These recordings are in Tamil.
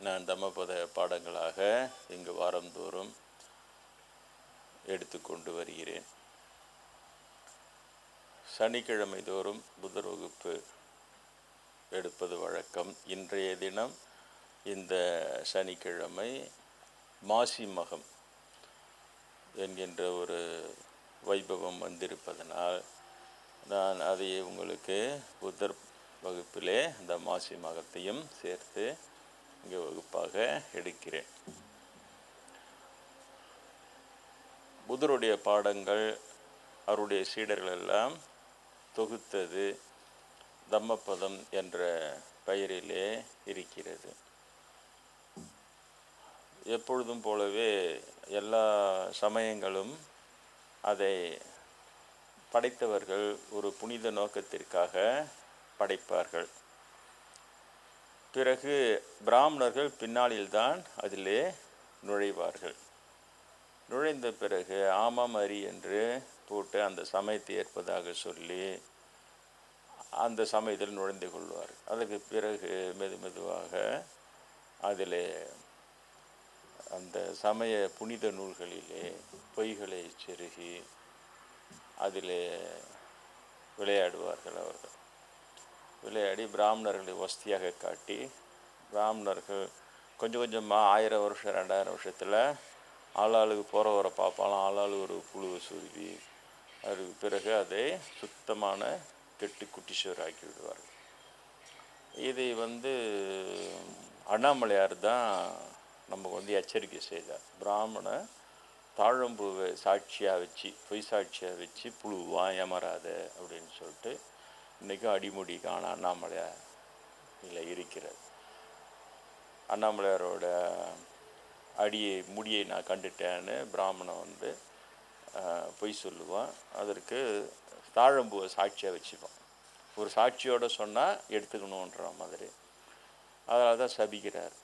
நான் தம்மபத பாடங்களாக இங்கு வாரந்தோறும் எடுத்துக்கொண்டு வருகிறேன். சனிக்கிழமை தோறும் புதர் வகுப்பு எடுப்பது வழக்கம். இன்றைய தினம் இந்த சனிக்கிழமை மாசி மகம் என்கின்ற ஒரு வைபவம் வந்திருப்பதனால் நான் அதையே உங்களுக்கு புதர் வகுப்பிலே இந்த மாசி மகத்தையும் சேர்த்து இங்கே வகுப்பாக எடுக்கிறேன். புதருடைய பாடங்கள் அவருடைய சீடர்கள் எல்லாம் தொகுத்தது தம்மபதம் என்ற பெயரிலே இருக்கிறது. எப்பொழுதும் போலவே எல்லா சமயங்களும் அதை படைத்தவர்கள் ஒரு புனித நோக்கத்திற்காக படைப்பார்கள். பிறகு பிராமணர்கள் பின்னாளில்தான் அதிலே நுழைவார்கள். நுழைந்த பிறகு ஆமாம் அரி என்று போட்டு அந்த சமயத்தை ஏற்பதாக சொல்லி அந்த சமயத்தில் நுழைந்து கொள்வார். அதுக்கு பிறகு மெதுவாக அதில் அந்த சமய புனித நூல்களிலே பொய்களை செருகி அதில் விளையாடுவார்கள். அவர்கள் விளையாடி பிராமணர்களை வசதியாக காட்டி பிராமணர்கள் கொஞ்சம் கொஞ்சமாக 1000 வருஷம் 2000 வருஷத்தில் ஆளாளுக்கு போகிற வர பார்ப்பாலும் ஆளாளு ஒரு புழுவை சுருவி அதுக்கு பிறகு அதை சுத்தமான கெட்டு குட்டிச்சுவர் ஆக்கி விடுவார்கள். இதை அண்ணாமலையார் தான் நமக்கு எச்சரிக்கை செய்தார். பிராமண தாழம்பூவை சாட்சியாக வச்சு பொய் சாட்சியாக வச்சு புழுவான் ஏமாறாத அப்படின்னு சொல்லிட்டு இன்றைக்கும் அடிமுடி காண அண்ணாமலையார் இல்லை இருக்கிறது. அண்ணாமலையாரோட முடியை நான் கண்டுட்டேன்னு பிராமணன் பொய் சொல்லுவான். அதற்கு தாழம்பூவை சாட்சியாக வச்சுப்பான். ஒரு சாட்சியோடு சொன்னால் எடுத்துக்கணுன்ற மாதிரி. அதனால தான் சபிக்கிறார்.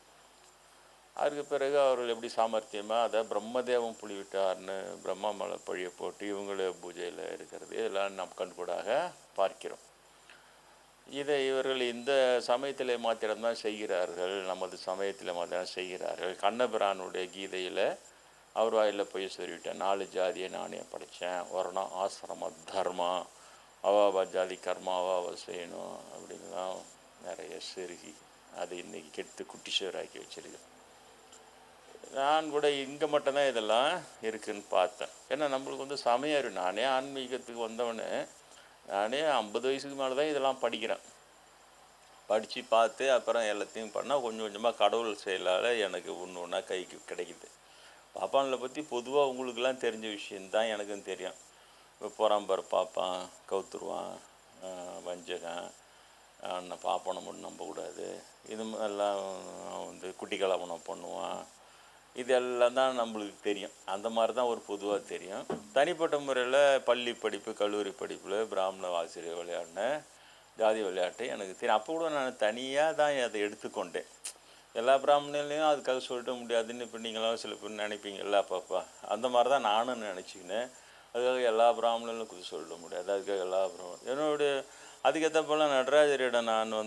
அதுக்கு பிறகு அவர்கள் எப்படி சாமர்த்தியமாக அதை பிரம்மதேவம் புலிவிட்டார்னு பிரம்மா மலை பழிய போட்டு இவங்கள பூஜையில் இருக்கிறது இதெல்லாம் நாம் கண்கூடாக பார்க்கிறோம். இதை இவர்கள் இந்த சமயத்தில் மாத்திரம்தான் செய்கிறார்கள். நமது சமயத்தில் மாத்திரம் செய்கிறார்கள். கண்ணபிரானுடைய கீதையில் அவர் வாயில் போய் சொல்லிவிட்டேன், 4 ஜாதியை நானே படைத்தேன், வர்ணம் ஆசிரம தர்மம் அவாவா ஜாதி கர்மா அவாவா செய்யணும் அப்படின்லாம் நிறைய செருகி அதை இன்றைக்கி கெடுத்து குட்டிச்சுவராக்கி வச்சிருக்கேன். நான் கூட இங்கே மட்டும்தான் இதெல்லாம் இருக்குதுன்னு பார்த்தேன். ஏன்னா நம்மளுக்கு சமயம் நானே ஆன்மீகத்துக்கு வந்தவனே நானே 50 வயசுக்கு மேலே தான் இதெல்லாம் படிக்கிறேன். படித்து பார்த்து அப்புறம் எல்லாத்தையும் பண்ணால் கொஞ்சம் கொஞ்சமாக கடவுள் செயலால் எனக்கு ஒன்று ஒன்றா கைக்கு கிடைக்குது. பாப்பான்களை பற்றி பொதுவாக உங்களுக்கெல்லாம் தெரிஞ்ச விஷயந்தான் எனக்கும் தெரியும். இப்போ போகிறான் பாப்பான் கவுத்துருவான், வஞ்சகன், பாப்பானை மட்டும் நம்பக்கூடாது, இது எல்லாம் குட்டி கலவனம் பண்ணுவான். இதெல்லாம் தான் நம்மளுக்கு தெரியும். அந்த மாதிரி தான் ஒரு பொதுவாக தெரியும். தனிப்பட்ட முறையில் பள்ளி படிப்பு கல்லூரி படிப்பில் பிராமண ஆசிரியர் விளையாடின ஜாதி விளையாட்டு எனக்கு தெரியும். அப்போ கூட நான் தனியாக தான் அதை எடுத்துக்கொண்டேன். எல்லா பிராமணர்களையும் அதுக்காக சொல்லிட முடியாதுன்னு இப்போ நீங்களாம் சில பேர் நினைப்பீங்கல்ல அப்பப்பா, அந்த மாதிரி தான் நானும் நினச்சிக்கினேன். அதுக்காக எல்லா பிராமணர்களும் குறித்து சொல்லிட முடியாது. அதுக்காக எல்லா என்னுடைய அதுக்கேற்ற போல் நடராஜரிடம் நான்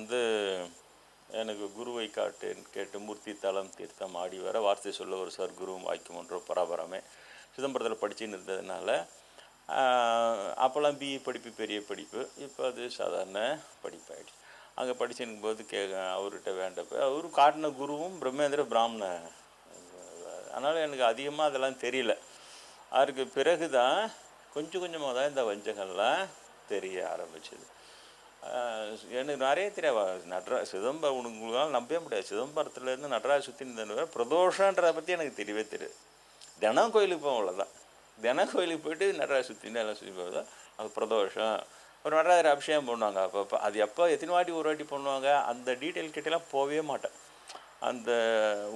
எனக்கு குருவை கேட்டு மூர்த்தி தலம் தீர்த்தம் ஆடி வர வார்த்தை சொல்ல ஒரு சர்க்குருவும் வாய்க்கும் ஒன்ற பராபரமே சிதம்பரத்தில் படிச்சுன்னு இருந்ததுனால அப்போல்லாம் பிஇ படிப்பு பெரிய படிப்பு, இப்போ அது சாதாரண படிப்பாயிடுச்சு. அங்கே படிச்சுருக்கும் போது அவர்கிட்ட வேண்டப்போ அவர் காட்டின குருவும் பிரம்மேந்திர பிராமண. அதனால் எனக்கு அதிகமாக அதெல்லாம் தெரியல. அதுக்கு பிறகு தான் கொஞ்சம் கொஞ்சமாக தான் இந்த வஞ்சகம்லாம் தெரிய ஆரம்பிச்சிது. எனக்கு நிறைய தெரியாது. சிதம்பரம் உங்களுக்கெல்லாம் நம்பவே முடியாது. சிதம்பரத்துலேருந்து நடராஜ சுற்றி பிரதோஷன்றதை பற்றி எனக்கு தெரியவே தெரியாது. தினம் கோயிலுக்கு போவோம், அவ்வளோதான். தினம் கோயிலுக்கு போயிட்டு நடராஜ சுற்றின்னு எல்லாம் சுற்றி போகுது. அது பிரதோஷம் ஒரு நடராஜர் அபிஷேகம் பண்ணுவாங்க. அப்போ அது எப்போ எத்தனை வாட்டி ஒரு வாட்டி பண்ணுவாங்க அந்த டீட்டெயில் கிட்டலாம் போகவே மாட்டேன். அந்த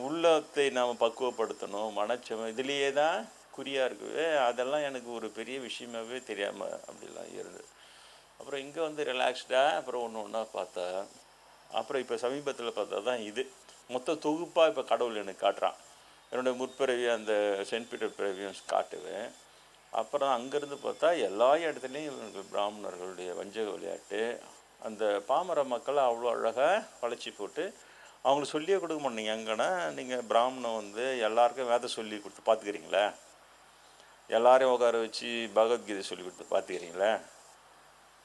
உள்ளத்தை நாம் பக்குவப்படுத்தணும், மனச்சம் இதுலேயே தான் குறியாக இருக்குது. அதெல்லாம் எனக்கு ஒரு பெரிய விஷயமாகவே தெரியாமல் அப்படிலாம் இருந்தது. அப்புறம் இங்கே ரிலாக்ஸ்டாக அப்புறம் ஒன்று ஒன்றா பார்த்தா அப்புறம் இப்போ சமீபத்தில் பார்த்தா தான் இது மொத்த தொகுப்பாக இப்போ கடவுள் எனக்கு காட்டுறான். என்னுடைய முற்பிறவி அந்த சென்ட் பீட்டர் பிறவியும் காட்டுவேன். அப்புறம் அங்கேருந்து பார்த்தா எல்லா இடத்துலையும் இவர்கள் பிராமணர்களுடைய வஞ்சக விளையாட்டு அந்த பாமர மக்களை அவ்வளோ அழகாக வளைச்சி போட்டு அவங்களுக்கு சொல்லியே கொடுக்க மாட்டீங்க. எங்கன்னா நீங்கள் பிராமணன் வந்து எல்லாருக்கும் வேதம் சொல்லி கொடுத்து பார்த்துக்கிறீங்களா? எல்லாரையும் உட்கார வச்சு பகவத்கீதை சொல்லி கொடுத்து பார்த்துக்கிறீங்களா?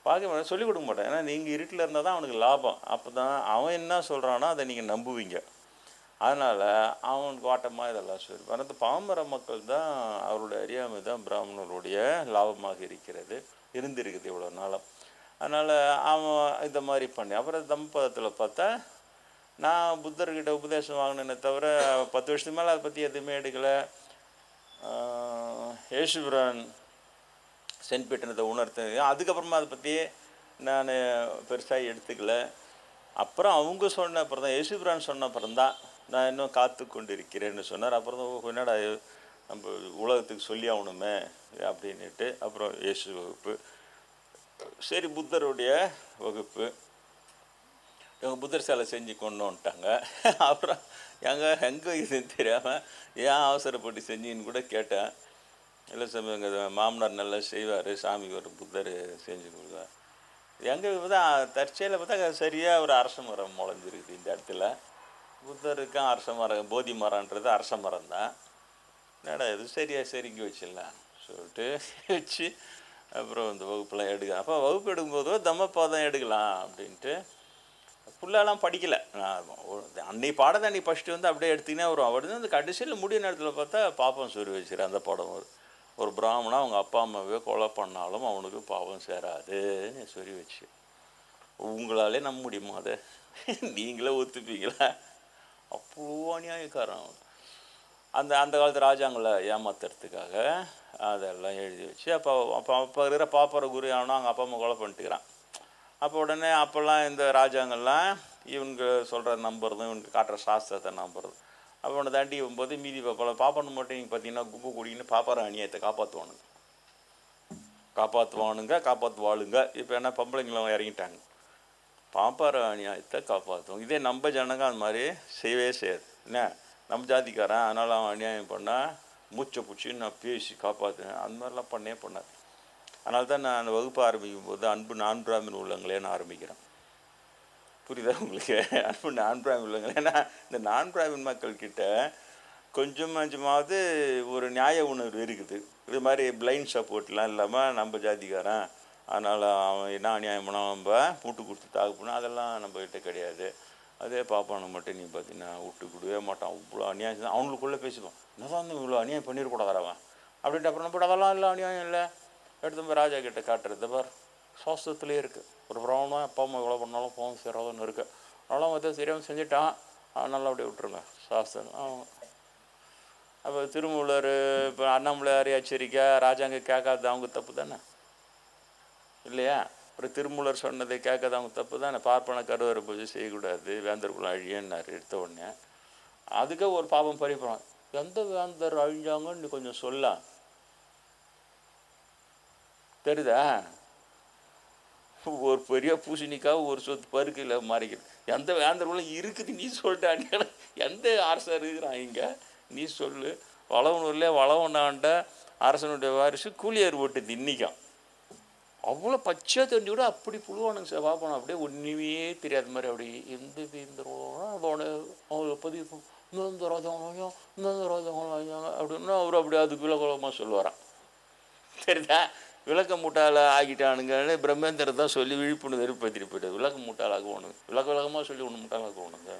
பார்க்க மாட்டேன், சொல்லிக் கொடுக்க மாட்டேன். ஏன்னா நீங்கள் இருட்டில் இருந்தால் தான் அவனுக்கு லாபம். அப்போ தான் அவன் என்ன சொல்கிறானோ அதை நீங்கள் நம்புவீங்க. அதனால் அவனுக்கு வாட்டமாக இதெல்லாம் சொல்லி அந்த பாமர மக்கள் தான் அவருடைய அறியாமை தான் பிராமணர்களுடைய லாபமாக இருக்கிறது, இருந்திருக்குது இவ்வளோ நாளும். அதனால் அவன் இந்த மாதிரி பண்ணி அப்புறம் தம்பதத்தில் பார்த்தா நான் புத்தர்கிட்ட உபதேசம் வாங்கினேனே தவிர 10 வருஷத்துக்கு மேலே அதை பற்றி எதுவுமே எடுக்கலை. ஏசுபிரான் சென்ட் பீட்டனத்தை உணர்த்து, அதுக்கப்புறமா அதை பற்றி நான் பெருசாக எடுத்துக்கல. அப்புறம் அவங்க சொன்ன அப்புறம் தான், ஏசுபிரான் சொன்ன அப்புறம் தான் நான் இன்னும் காத்து கொண்டு இருக்கிறேன்னு சொன்னார். அப்புறம் தான் என்னடா நம்ம உலகத்துக்கு சொல்லி ஆகணுமே அப்படின்ட்டு அப்புறம் இயேசு வகுப்பு, சரி புத்தருடைய வகுப்பு, இவங்க புத்தர் சிலை செஞ்சு கொண்டு வந்துட்டாங்க. அப்புறம் எங்கே இதுன்னு தெரியாமல் ஏன் அவசரப்பட்டு செஞ்சின்னு கூட கேட்டேன். இல்லை சாமி எங்கள் மாமனார் நல்லா செய்வார், சாமிக்கு ஒரு புத்தர் செஞ்சு கொடுத்தார். எங்கே பார்த்தா தற்செயலில் பார்த்தா சரியாக ஒரு அரச மரம் முளைஞ்சிருக்குது இந்த இடத்துல. புத்தருக்கும் அரச மரம், போதி மரம்ன்றது அரச மரம் தான். என்னடா இது சரியாக சரிங்க வச்சிடலாம் சொல்லிட்டு வச்சு அப்புறம் இந்த வகுப்பெல்லாம் எடுக்கலாம். அப்போ வகுப்பு எடுக்கும்போதோ தம்மப்பாதம் எடுக்கலாம் அப்படின்ட்டு ஃபுல்லாலாம் படிக்கலை. நான் அன்னைக்கு பாடத்தை அன்றைக்கி ஃபஸ்ட்டு வந்து அப்படியே எடுத்திங்கன்னா வரும். அவர் அந்த கடைசியில் முடிய நேரத்தில் பார்த்தா பாப்பம் சொல்லி வச்சுரு அந்த படம் ஒரு பிராமணா அவங்க அப்பா அம்மாவே கொலை பண்ணாலும் அவனுக்கு பாவம் சேராதுன்னு சொல்லி வச்சு. உங்களாலே நம்ப முடியுமா அதை? நீங்களே ஒத்துப்பீங்களா? அவ்வளோ அநியாயக்காரன். அந்த காலத்து ராஜாங்களை ஏமாத்துறதுக்காக அதெல்லாம் எழுதி வச்சு அப்போ இருக்கிற பாப்பர குரு ஆனால் அவங்க அப்பா அம்மா கொலை பண்ணிட்டுக்கிறான். அப்போ உடனே அப்போல்லாம் இந்த ராஜாங்கள்லாம் இவனுக்கு சொல்கிற நம்புறதும் இவனுக்கு காட்டுற சாஸ்திரத்தை நம்புறது. அப்போ ஒன்று தாண்டி போது மீதி பாப்பன்னு மட்டும் நீங்கள் பார்த்தீங்கன்னா குப்பு குடின்னு பாப்பார அநியாயத்தை காப்பாற்றுவாளுங்க. இப்போ என்ன பொம்பளைங்களும் இறங்கிட்டாங்க, பாப்பார அநியாயத்தை காப்பாற்றுவோம். இதே நம்ம ஜனங்க அந்த மாதிரி செய்யவே செய்யாது. என்ன நம்ம ஜாதிக்காரன் அதனால் அவன் அநியாயம் பண்ணால் மூச்சை பிடிச்சின்னு நான் பேசி காப்பாற்றுவேன், அந்த மாதிரிலாம் பண்ணாது. அதனால தான் நான் அந்த வகுப்பு ஆரம்பிக்கும் போது அன்பு நான் பிராமின் உள்ளங்களேன்னு ஆரம்பிக்கிறேன். புரியுதா உங்களுக்கு? அன்பு நான் பிராமின் உள்ளங்களே. ஏன்னா இந்த நான் பிராமின் மக்கள்கிட்ட கொஞ்சமாவது ஒரு நியாய உணர்வு இருக்குது. இது மாதிரி பிளைண்ட் சப்போர்ட்லாம் இல்லாமல் நம்ம ஜாதிக்காரன் அதனால் அவன் என்ன அநியாயம் பண்ணால் நம்ம விட்டு கொடுத்து தாக்கு பண்ணால் அதெல்லாம் நம்மக்கிட்ட கிடையாது. அதே பாப்பானு மட்டும் நீ பார்த்தீங்கன்னா விட்டு கொடுவே மாட்டான். இவ்வளோ அநியாயம் அவங்களுக்குள்ளே பேசிப்பான், என்னதான் இவ்வளோ அநியாயம் பண்ணிடக்கூடாது அவன் அப்படின்ட்டு. அப்புறம் நம்ம அதெல்லாம் இல்லை, அநியாயம் இல்லை. எடுத்து போய் ராஜா கிட்ட காட்டுறது பார் சாஸ்திரத்துலேயே இருக்குது. ஒரு பிராமணன் அப்பா அம்மா எவ்வளோ பண்ணாலும் போகும் சேராதுன்னு இருக்குது. அதெல்லாம் வந்து சரியாக செஞ்சுட்டான், அதனால அப்படியே விட்டுருங்க சாஸ்திரம். அப்போ திருமூலர் இப்போ அண்ணாமலையார் எச்சரிக்கை ராஜாங்க கேட்காது அவங்க தப்பு தானே இல்லையா? அப்புறம் திருமூலர் சொன்னதை கேட்காத அவங்க தப்பு தானே. பார்ப்பன கருவறை பூஜை செய்யக்கூடாது, வேந்தருக்குள்ள அழியன்னார் எடுத்த உடனே. அதுக்கே ஒரு பாவம் பறிப்பான், எந்த வேந்தர் அழிஞ்சாங்கன்னு கொஞ்சம் சொல்ல தெரியுதா? ஒரு பெரிய பூசணிக்காக ஒரு சொத்து பருக்கையில் மாறிக்கிறது. எந்த வேந்தருக்குள்ள இருக்குது நீ சொல்லிட்டாங்க, எந்த அரசர் இருக்கிறான் இங்கே நீ சொல்லு. வளவனூர்ல வளவனாண்ட அரசனுடைய வாரிசு கூலியார் போட்டு தின்னிக்கான். அவ்வளோ பச்சையாக தெரிஞ்சு கூட அப்படி புழுவானுங்க சார். பார்ப்போம் அப்படியே ஒன்றுமே தெரியாத மாதிரி அப்படி எந்த அவனை பதிவு இந்த ராஜாங்களாம் இந்த ராஜாங்களாம் அப்படின்னா அவர் அப்படி அதுக்கு விலகுலமாக சொல்லுவாரான். தெரியுதா? விளக்க மூட்டால் ஆகிட்டானுங்கன்னு பிரம்மேந்திரன் தான் சொல்லி விழிப்புணர்வு ஏற்படுத்திட்டு போயிட்டார். விளக்க மூட்டாளாக்குவோனுங்க, விளக்கமாக சொல்லி ஒன்று மூட்டாளாக்குவோனுங்க.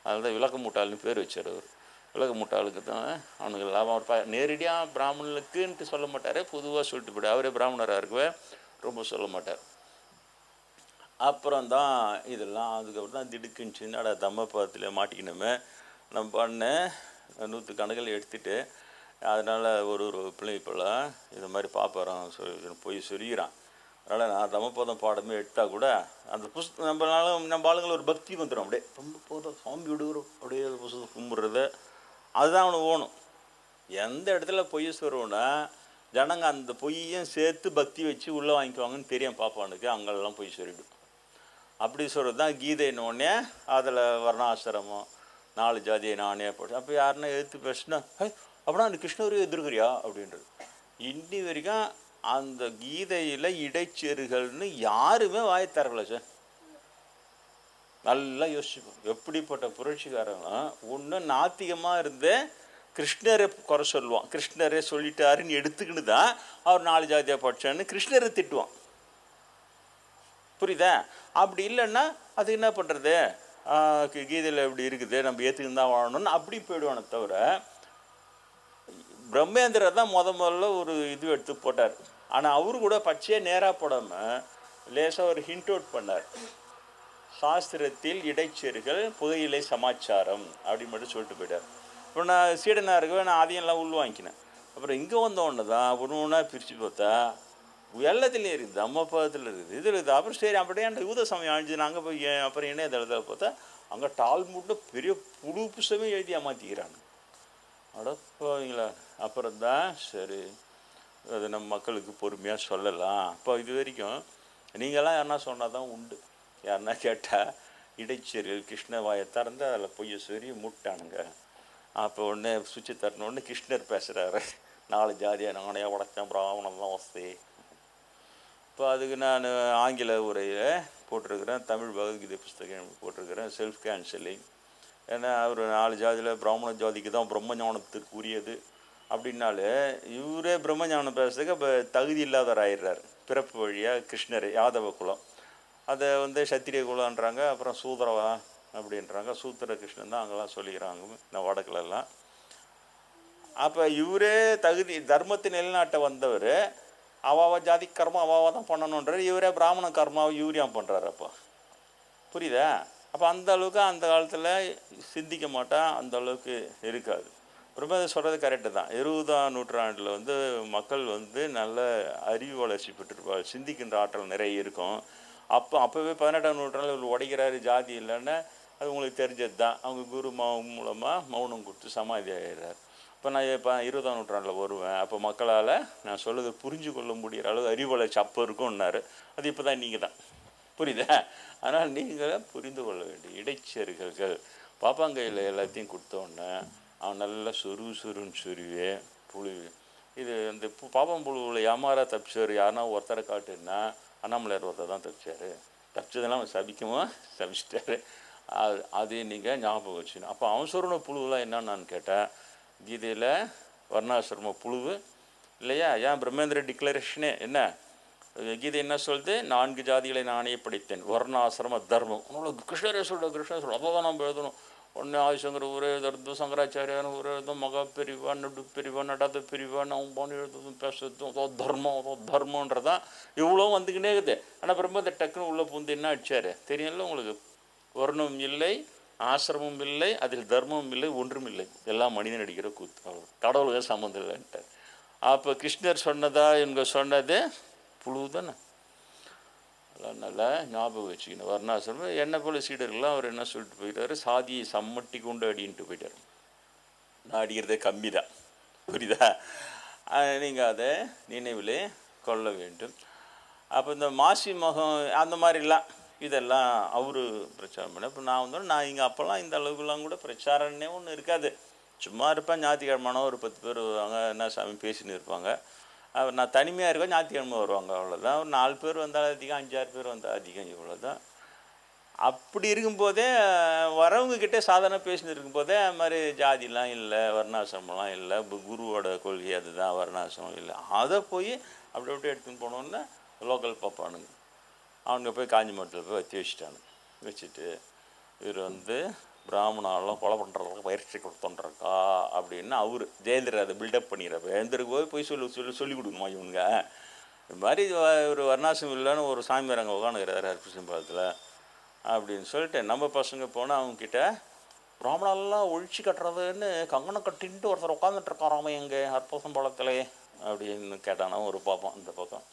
அதனால தான் விளக்க மூட்டாள்னு பேர் வச்சார் அவர். விளக்க மூட்டாளுக்கு தான் அவனுக்கு லாபம். அவர் நேரடியாக பிராமணனுக்குன்ட்டு சொல்ல மாட்டார், பொதுவாக சொல்லிட்டு போய்ட்டு அவரே பிராமணராக இருக்கவே ரொம்ப சொல்ல மாட்டார். அப்புறம் தான் இதெல்லாம் அதுக்கப்புறம் தான் திடுக்குன்னு என்னடா தம்மபாதத்தில் மாட்டிக்கணுமே நம்ம பண்ண 100 கணக்கில் எடுத்துகிட்டு அதனால் ஒரு பிள்ளை இப்போலாம் இது மாதிரி பாப்பாரான் போய் சொல்லிக்கிறான். அதனால் நான் தம்மபாதம் பாடமே எடுத்தால் கூட அந்த நம்ம ஆளுங்களை ஒரு பக்தி வந்துடும். அப்படியே ரொம்ப போதும் சாமி விடுகிறோம் அப்படியே புஸ்தகம் கும்பிட்றது அதுதான் அவனுக்கு ஓணும். எந்த இடத்துல பொய் சொல்கிறோன்னா ஜனங்க அந்த பொய்யும் சேர்த்து பக்தி வச்சு உள்ளே வாங்கிக்குவாங்கன்னு தெரியும் பாப்பானுக்கு. அங்கெல்லாம் பொய் சொல்லிவிடும். அப்படி சொல்கிறது தான் கீதைன்னொடனே அதில் வர்ணாசிரமம் 4 ஜாதியை நானே போட்டு. அப்போ யாருன்னா எதிர்த்து பேசுனா அப்படின்னா அந்த கிருஷ்ணரையும் எதிர்க்கிறியா அப்படின்றது. இன்னி வரைக்கும் அந்த கீதையில் இடைச்செருகள்னு யாருமே வாய் தரல சார். நல்லா யோசிச்சுப்போம். எப்படிப்பட்ட புரட்சிக்காரங்கன்னா ஒன்று நாத்திகமாக இருந்து கிருஷ்ணரை குறை சொல்லுவான், கிருஷ்ணரே சொல்லிட்டாருன்னு எடுத்துக்கிட்டு தான் அவர் 4 ஜாதியாக படித்தான்னு கிருஷ்ணரை திட்டுவான். புரியுதா? அப்படி இல்லைன்னா அது என்ன பண்ணுறது, கீதையில் எப்படி இருக்குது நம்ம ஏற்றுக்கின்னு தான் வாழணும்னு அப்படி போயிடுவானே தவிர, பிரம்மேந்திரர் தான் முதல்ல ஒரு இது எடுத்து போட்டார். ஆனால் அவரு கூட பச்சையே நேராக போடாமல் லேசாக ஒரு ஹிண்ட் அவுட் பண்ணார். சாஸ்திரத்தில் இடைச்செருகள் புகையிலை சமாச்சாரம் அப்படின்னு மட்டும் சொல்லிட்டு போயிட்டார். இப்போ நான் சீடனாக இருக்கவே நான் அதையெல்லாம் உள்வாங்கிக்கினேன். அப்புறம் இங்கே வந்தோடனே தான் ஒன்று ஒன்றா பிரித்து பார்த்தா எல்லாத்துலேயும் இருக்குது, அம்மா பாதத்தில் இருக்குது, இதில் இருக்குது. அப்புறம் சரி அப்படியே அந்த யூத சமயம் அழிஞ்சு நாங்கள் போய் அப்புறம் இணையதளத்தில் பார்த்தா அங்கே டால்முட்டு பெரிய புது புஸ்தகமே எழுதி ஏமாற்றிக்கிறாங்க. அடப்பாவீங்களா. அப்புறம் தான் சரி அது நம்ம மக்களுக்கு பொறுமையாக சொல்லலாம். அப்போ இது வரைக்கும் நீங்களாம் யாருன்னா சொன்னால் தான் உண்டு. யாருன்னா கேட்டால் இடைச்செருள் கிருஷ்ண வாயை திறந்து அதில் பொய்ய சொல்லி முட்டானுங்க. அப்போ உடனே சுவிட்சு தட்டினோடனே கிருஷ்ணர் பேசுகிறாரு, 4 ஜாதியாக நானே உடைச்சேன், பிராமணம்லாம் வசதி. இப்போ அதுக்கு நான் ஆங்கில உரையில் போட்டிருக்கிறேன், தமிழ் பகவத்கீதை புஸ்தகம் போட்டிருக்கிறேன், செல்ஃப் கேன்சலிங். ஏன்னா அவர் 4 ஜாதியில் பிராமண ஜாதிக்கு தான் பிரம்ம ஞானத்திற்கு உரியது அப்படின்னாலே இவரே பிரம்ம ஞானம் பேசுறதுக்கு இப்போ தகுதி இல்லாதவர் ஆயிடுறார். பிறப்பு வழியாக கிருஷ்ணர் யாதவ குலம், அதை சத்திரிய குலன்றாங்க, அப்புறம் சூதரவா அப்படின்றாங்க. சூத்திர கிருஷ்ணன் தான் அங்கெல்லாம் சொல்லிக்கிறாங்க இந்த வடக்குலெல்லாம். அப்போ இவரே தகுதி தர்மத்தை நிலைநாட்ட வந்தவர் அவாவா ஜாதி கர்மம் அவாவா தான் பண்ணணுன்றார். இவரே பிராமண கர்மாவை யூரியா பண்ணுறாரு. அப்போ புரியுதா? அப்போ அந்த அளவுக்கு அந்த காலத்தில் சிந்திக்க மாட்டான், அந்த அளவுக்கு இருக்காது. ரொம்ப சொல்கிறது கரெக்டு தான். 20ஆம் நூற்றாண்டில் மக்கள் நல்ல அறிவு வளர்ச்சி பெற்றிருப்பார், சிந்திக்கின்ற ஆற்றல் நிறைய இருக்கும். அப்போவே 18ஆம் நூற்றாண்டில் உடைக்கிறாரு ஜாதி இல்லைன்னா அது உங்களுக்கு தெரிஞ்சது தான். அவங்க குரு மூலமாக மௌனம் கொடுத்து சமாதி ஆகிடுறார். இப்போ நான் இப்போ 20ஆம் நூற்றாண்டில் வருவேன், அப்போ மக்களால் நான் சொல்லுறது புரிஞ்சு கொள்ள முடிகிற அளவு அறிவு வளர்ச்சி அப்போ இருக்கும்னாரு. அது இப்போ தான் நீங்கள் தான். புரியுதா? ஆனால் நீங்கள் புரிந்து கொள்ள வேண்டிய இடைச்செருகல்கள். பாப்பாங்கையில் எல்லாத்தையும் கொடுத்தோன்னே அவன் நல்லா சுருன்னு சுருவே புழுவு. இது இந்த பாப்பம் புழுவில் ஏமாறா தப்பிச்சார் யாருன்னா ஒருத்தரை காட்டுன்னா அண்ணாமலையார் ஒருத்தர் தான் தப்பிச்சதெல்லாம் அவன் சபிச்சிட்டாரு. அதே நீங்கள் ஞாபகம் வச்சுக்கணும். அப்போ அவசரன புழுவெலாம் என்னன்னு கேட்டால் கீதையில் வர்ணாசிரம புழுவு இல்லையா? ஏன் பிரம்மேந்திர டிக்ளரேஷனே என்ன கீதை என்ன சொல்லுது? 4 ஜாதிகளை நானே படைத்தேன், வர்ணாசிரம தர்மம். உங்களுக்கு கிருஷ்ணரே சொல்ல அப்போ தான் நம்ம எழுதணும். ஒன்று ஆதிசங்கர் ஊரே எழுதுறதும், சங்கராச்சாரியான ஊரே எழுதும், மகா பிரிவா நடு பிரிவா நடாத பிரிவா நவம்பான்னு எழுதுறதும் பேசுறதும் அதோ தர்மன்றதான் இவ்வளோ வந்துக்கினே இருக்குது. ஆனால் பிரம்மத்தை டக்குன்னு உள்ளே பூந்து என்ன அடிச்சார் தெரியல உங்களுக்கு? வர்ணம் இல்லை, ஆசிரமம் இல்லை, அதில் தர்மம் இல்லை, ஒன்றும் இல்லை, எல்லாம் மனிதன் அடிக்கிற கூத்து, அவ்வளோ கடவுளுக்கு சம்மந்தம் இல்லைன்ட்டார். அப்போ கிருஷ்ணர் சொன்னதா இவங்க சொன்னது புழு தானே. அதெல்லாம் நல்லா ஞாபகம் வச்சுக்கணும். வர்ணாசிரமம் என்ன போல சீடர்கள்லாம் அவர் என்ன சொல்லிட்டு போயிட்டார், சாதியை சம்மட்டி கொண்டு அடின்ட்டு போயிட்டார். நான் அடிக்கிறதே கம்மி தான். புரியுதா? நீங்கள் அதை நினைவிலே கொள்ள வேண்டும். அப்போ இந்த மாசி மகம் அந்த மாதிரிலாம் இதெல்லாம் அவரு பிரச்சாரம் பண்ண. இப்போ நான் இங்கே அப்போல்லாம் இந்த அளவுக்குலாம் கூட பிரச்சாரன்னே ஒன்று இருக்காது. சும்மா இருப்பேன், ஞாயிற்றுக்கிழமை ஒரு 10 பேர் வருவாங்க, என்ன சாமி பேசின்னு இருப்பாங்க. நான் தனிமையாக இருக்கேன், ஞாயிற்றுக்கிழமை வருவாங்க, அவ்வளோதான். ஒரு 4 பேர் வந்தாலும் அதிகம், 5-6 பேர் வந்தால் அதிகம், இவ்வளோ தான். அப்படி இருக்கும்போதே வரவங்கக்கிட்டே சாதாரண பேசின்னு இருக்கும்போதே அது மாதிரி ஜாதிலாம் இல்லை, வர்ணாசிரமெலாம் இல்லை, குருவோட கொள்கை அதுதான், வர்ணாசிரமம் இல்லை. அதை போய் அப்படி அப்படியே எடுத்துன்னு போனோன்னா லோக்கல் பாப்பானுங்க அவங்க போய் காஞ்சி மரத்தில் போய் வச்சுட்டானுங்க. வச்சுட்டு இவர் பிராமணாலாம் கொலை பண்ணுறதுக்கு பயிற்சி கொடுத்தோன்றக்கா அப்படின்னு அவர் ஜெயேந்திர அதை பில்டப் பண்ணிடுறப்ப ஜெயேந்திரக்கு போய் சொல்லி கொடுக்கணுமா இவங்க? இது மாதிரி ஒரு வர்ணாசிரம் இல்லைன்னு ஒரு சாமியார் அங்கே உட்காந்துக்கிறாரு அர்ப்புசிம்பாலத்தில் அப்படின்னு சொல்லிட்டு நம்ம பசங்க போனால் அவங்கக்கிட்ட பிராமணெல்லாம் ஒழிச்சு கட்டுறதுன்னு கங்கணம் கட்டின்ட்டு ஒருத்தர் உட்காந்துட்ருக்காராம எங்கே அர்ப்புசிம்பாலத்தில் அப்படின்னு கேட்டானா ஒரு பார்ப்போம். அந்த பக்கம்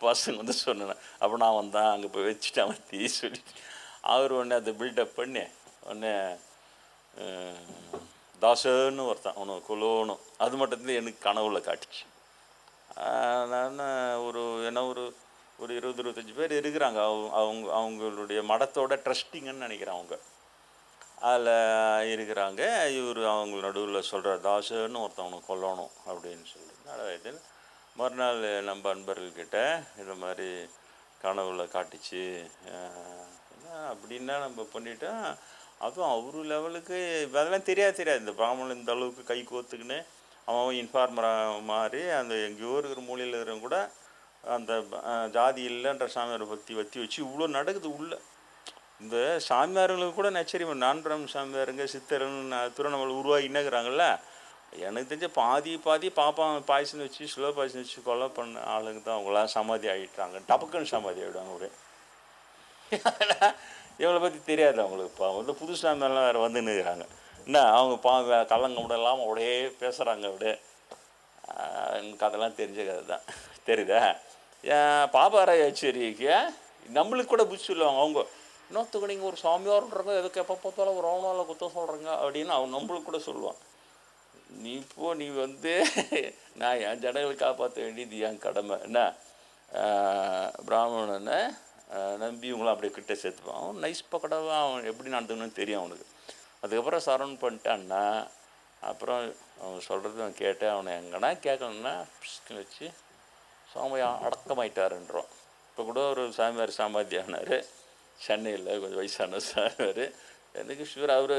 பசங்க சொன்னேன். அப்போ நான் வந்தேன் அங்கே போய் வச்சுட்டேன் வத்தி சொல்லிட்டு அவர் உடனே அதை பில்டப் பண்ணி உடனே தாசன்னு ஒருத்தன் அவனை கொல்லணும். அது மட்டும்தான் எனக்கு கனவுல காட்டுச்சு. நான் ஒரு 20-25 பேர் இருக்கிறாங்க. அவங்களுடைய மடத்தோட ட்ரஸ்டிங்கன்னு நினைக்கிறேன். அவங்க அதில் இருக்கிறாங்க. இவர் அவங்க நடுவில் சொல்கிறார் தாசன்னு ஒருத்தவனை கொல்லணும் அப்படின்னு சொல்லிட்டு. மறுநாள் நம்ம அன்பர்கள்கிட்ட இந்த மாதிரி கனவுல காட்டுச்சு, அப்படின்னா நம்ம பண்ணிட்டோம். அதுவும் அவரு லெவலுக்கு அதெல்லாம் தெரியாது. இந்த பிராமணன் இந்த அளவுக்கு கை கோத்துக்குன்னு அவன் இன்ஃபார்மராக மாறி அந்த எங்கேயோ இருக்கிற மூலையில் இருக்கிறவங்க கூட அந்த ஜாதி இல்லைன்ற சாமியாரை பக்தி வத்தி வச்சு இவ்வளோ நடக்குது உள்ள. இந்த சாமியார்களுக்கு கூட நச்சரிமை நான் பிராமண சாமியாருங்க சித்தரன்னு திருவண்ணாமலை உருவாகினாங்கிறாங்கல்ல. எனக்கு தெரிஞ்ச பாதி பாப்பான் பாய்சன் வச்சு ஸ்லோ பாய்சன் வச்சு கொலை பண்ண ஆளுங்க தான் அவங்களாம் சமாதி ஆகிட்டாங்க. டபக்குன்னு சமாதி ஆகிடுவாங்க ஒரு. இவங்களை பற்றி தெரியாது அவங்களுக்கு. இப்போ வந்து புது சாமியெல்லாம் வேறு வந்துன்னு இருக்கிறாங்க. என்ன அவங்க கல்லங்க விடலாம் அப்படியே பேசுகிறாங்க. அப்படியே எனக்கு அதெல்லாம் தெரிஞ்ச கதை தான். தெரியுதா? பாபாராய் ஆச்சரிக்கு நம்மளுக்கு கூட புத்தி சொல்லுவாங்க. அவங்க இன்னொருத்துக்கு நீங்கள் ஒரு சாமியார்ன்றங்க எதுக்கு எப்போ பார்த்தாலும் ஒரு அவனால குத்தம் சொல்கிறேங்க அப்படின்னு அவன் நம்மளுக்கு கூட சொல்லுவான். நீ வந்து நான் என் ஜனங்களை காப்பாற்ற வேண்டியது என் கடமை. என்ன பிராமணனை நம்பி இவங்களாம் அப்படியே கிட்டே சேர்த்துப்பான். அவன் நைஸ் பக்கடாவாக அவன் எப்படி நடந்துக்கணும்னு தெரியும் அவனுக்கு. அதுக்கப்புறம் சரவண் பண்ணிட்டான்னா அப்புறம் அவன் சொல்கிறது அவன் கேட்டேன். அவனை எங்கன்னா கேட்கணுன்னா வச்சு சாமியா அடக்கமாயிட்டாருன்றோம். இப்போ கூட ஒரு சாமியார் சமாதியானார் சென்னையில், கொஞ்சம் வயசான சாமியார். எனக்கு ஷூர் அவர்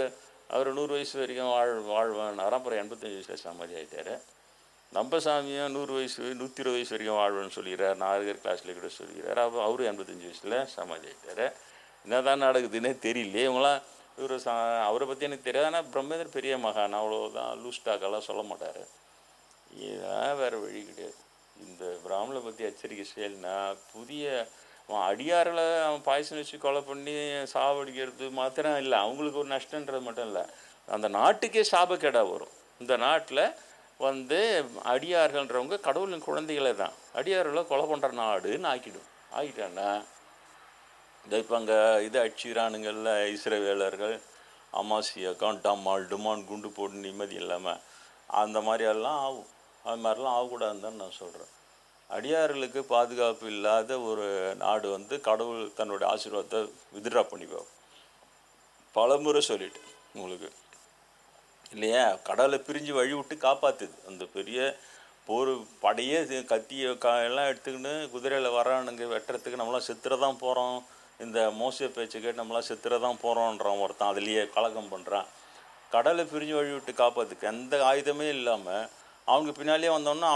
100 வயசு வரைக்கும் வாழ்வானாராம். அப்புறம் 85 வயசில் சமாதி ஆகிட்டார். நம்ம சாமியும் 100 வயசு 120 வயசு வரைக்கும் வாழ்வேன்னு சொல்லிக்கிறார். நான் இருக்கிற கிளாஸில் கூட சொல்லிக்கிறார். அப்போ அவரும் 85 வயசில் சமாதி ஆகிட்டார். என்ன தான் நடக்குதுன்னே தெரியலையே. இவங்களாம் அவரை பற்றி எனக்கு தெரியாது. ஆனால் பிரம்மேந்திர பெரிய மகான், அவ்வளோதான் லூஸ் டாக்கெல்லாம் சொல்ல மாட்டார். இதுதான் வேறு வழி கிடையாது. இந்த பிராமணனை பற்றி எச்சரிக்கை செய்யலைன்னா புதிய அடியார்களை அவன் பாய்சன் வச்சு கொலை பண்ணி சாவடிக்கிறது மாத்திரம் இல்லை, அவங்களுக்கு ஒரு நஷ்டன்றது மட்டும் இல்லை, அந்த நாட்டுக்கே சாபக்கேடாக வரும். இந்த நாட்டில் வந்து அடியார்கள்ன்றவங்க கடவுளின் குழந்தைகளே தான். அடியார்களை கொலை பண்ணுற நாடுன்னு ஆக்கிட்டான்னா இந்த இப்போ அங்கே இது அடிச்சுக்கிறானுங்கள்ல இஸ்ரவேலர்கள், அமாசியாக்கான் டமான் குண்டு போட்டு நிம்மதி இல்லாமல் அந்த மாதிரியெல்லாம் ஆகும். அது மாதிரிலாம் ஆகக்கூடாதுன்னு தான் நான் சொல்கிறேன். அடியார்களுக்கு பாதுகாப்பு இல்லாத ஒரு நாடு வந்து கடவுள் தன்னுடைய ஆசீர்வாதத்தை வித்ட்ரா பண்ணிப்பார். பலமுறை சொல்லிட்டு உங்களுக்கு இல்லையா, கடவுளை பிரிஞ்சு வழி விட்டு காப்பாற்றுது. அந்த பெரிய போர் படையே கத்திய எல்லாம் எடுத்துக்கின்னு குதிரையில் வரானுங்க வெட்டுறதுக்கு நம்மளாம் செத்துறதான் போகிறோம். இந்த மோச பேச்சு கேட்டு நம்மளாம் செத்துறதான் போகிறோன்றான் ஒருத்தன். அதுலேயே கலகம் பண்ணுறான். கடலை பிரிஞ்சு வழி விட்டு காப்பாற்றுக்கு எந்த ஆயுதமே இல்லாமல் அவங்க பின்னாலே வந்தோன்னா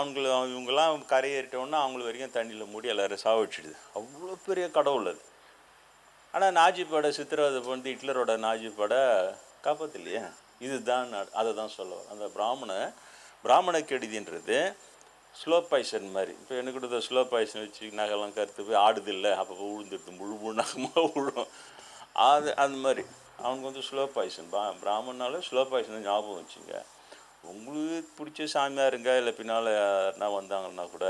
இவங்கெல்லாம் கரையேறிட்டோன்னா அவங்களுக்கு வரைக்கும் தண்ணியில் மூடி எல்லோரும் சாவடிச்சிடுது. அவ்வளோ பெரிய கடவுள் அது. ஆனால் நாஜி படை சித்திரவதை பண்ணி ஹிட்லரோட நாஜி படை காப்பாற்றலையே. இதுதான் அதை தான் சொல்லுவார். அந்த பிராமண கெடுதின்றது ஸ்லோ பாய்சன் மாதிரி. இப்போ எனக்கு கூட ஸ்லோ பாய்சன் வச்சு நகைலாம் கருத்து போய் ஆடுது இல்லை, அப்போ விழுந்துடுது, முழு நகமாக விழும். அந்த மாதிரி அவனுக்கு வந்து ஸ்லோ பாய்சன். பிராமணனால ஸ்லோ பாய்சன் ஞாபகம் வச்சுங்க. உங்களுக்கு பிடிச்ச சாமியாருங்க இல்லை பின்னால் யாருனா வந்தாங்கன்னா கூட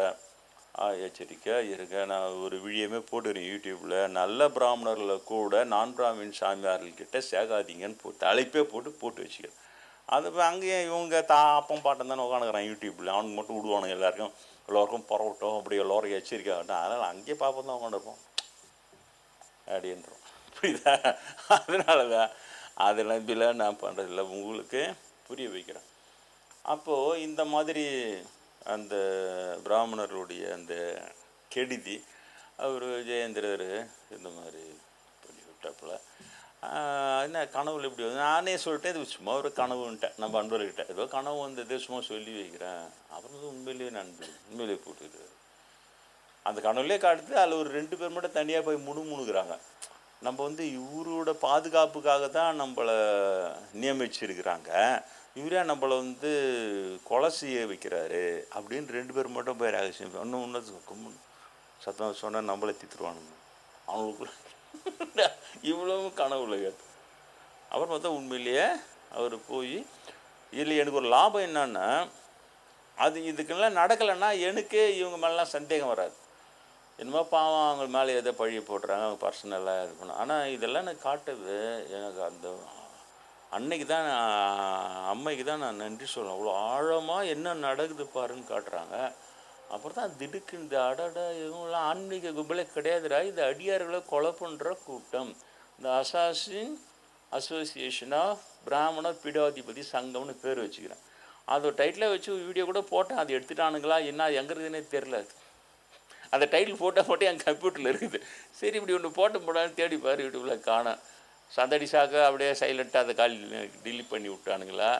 எச்சரிக்கை இருங்க. நான் ஒரு வீடியோமே போட்டுக்கிறேன் யூடியூப்பில். நல்ல பிராமணர்களை கூட நான் பிராமின் சாமியார்கள்கிட்ட சேகாதீங்கன்னு போட்டு அழைப்பே போட்டு வச்சுக்கிறேன். அது அங்கேயும் இவங்க அப்பம் பாட்டம் தானே உட்காந்துக்கிறான் யூடியூப்பில். அவனுக்கு மட்டும் விடுவானுங்க எல்லோருக்கும் பரவட்டும், அப்படி எல்லோரும் எச்சரிக்கை ஆகட்டும். அதனால் அங்கேயே பார்ப்போம் தான் உட்காந்துருப்போம் அப்படின்றோம். புரியுதா? அதனால தான் அதெல்லாம் இப்படிலாம் நான் பண்ணுறதில்ல, உங்களுக்கு புரிய வைக்கிறேன். அப்போது இந்த மாதிரி அந்த பிராமணர்களுடைய அந்த கெடுதி அவர் ஜெயேந்திரர் இந்த மாதிரி பண்ணி விட்டாப்புல. என்ன கனவுல இப்படி வந்து நானே சொல்லிட்டேன், இது சும்மா ஒரு கனவுன்ட்டேன். நம்ம அன்பர்கிட்ட ஏதோ கனவு வந்தது சும்மா சொல்லி வைக்கிறேன். அப்புறம் உண்மையிலேயே உண்மையிலேயே போட்டுக்கிறாரு. அந்த கனவுலேயே காட்டுது. அதில் ஒரு 2 பேர் மட்டும் தனியாக போய் முணுமுணுக்கிறாங்க. நம்ம வந்து இவரோட பாதுகாப்புக்காக தான் நம்மளை நியமிச்சிருக்கிறாங்க, இவரே நம்மளை வந்து கொலை செய்ய வைக்கிறாரு அப்படின்னு 2 பேர் மட்டும் போய் ரகசியம். இன்னும் சத்தம் சொன்னால் நம்மளை தித்துருவானுங்க அவங்களுக்கு. இவ்வளவு கனவுல கேட்டு அப்புறம் பார்த்தா உண்மையிலேயே அவர் போய் இதில் எனக்கு ஒரு லாபம் என்னன்னா, அது இதுக்கெல்லாம் நடக்கலைன்னா எனக்கே இவங்க மேலாம் சந்தேகம் வராது. என்னமோ பாவம் அவங்க மேலே எதோ பழிய போட்டுறாங்க, அவங்க பர்சனலாக இது பண்ண. ஆனால் இதெல்லாம் எனக்கு காட்டுது. எனக்கு அந்த அன்னைக்கு தான் அம்மைக்கு தான் நான் நன்றி சொல்லணும். அவ்வளோ ஆழமாக என்ன நடக்குது பாருன்னு காட்டுறாங்க. அப்புறம் தான் திடுக்கு இந்த இவங்களாம் ஆன்மீக கும்பலே கிடையாதுடா, இது அடியார்களை கொலை பண்ணுற கூட்டம். இந்த அசோசியேஷன் ஆஃப் பிராமண பீடாதிபதி சங்கம்னு பேர் வச்சுக்கிறேன். அது டைட்டில் வச்சு வீடியோ கூட போட்டேன். அது எடுத்துட்டானுங்களா என்ன எங்கிறதுனே தெரில. அந்த டைட்டில் ஃபோட்டோ மட்டும் என் கம்ப்யூட்டரில் இருக்குது. சரி இப்படி ஒன்று போட்டு போடான்னு தேடி பாரு யூடியூப்பில் காணோம். சந்தடி சாக்க அப்படியே சைலண்ட்டாக அதை டிலீட் பண்ணி விட்டானுங்களா,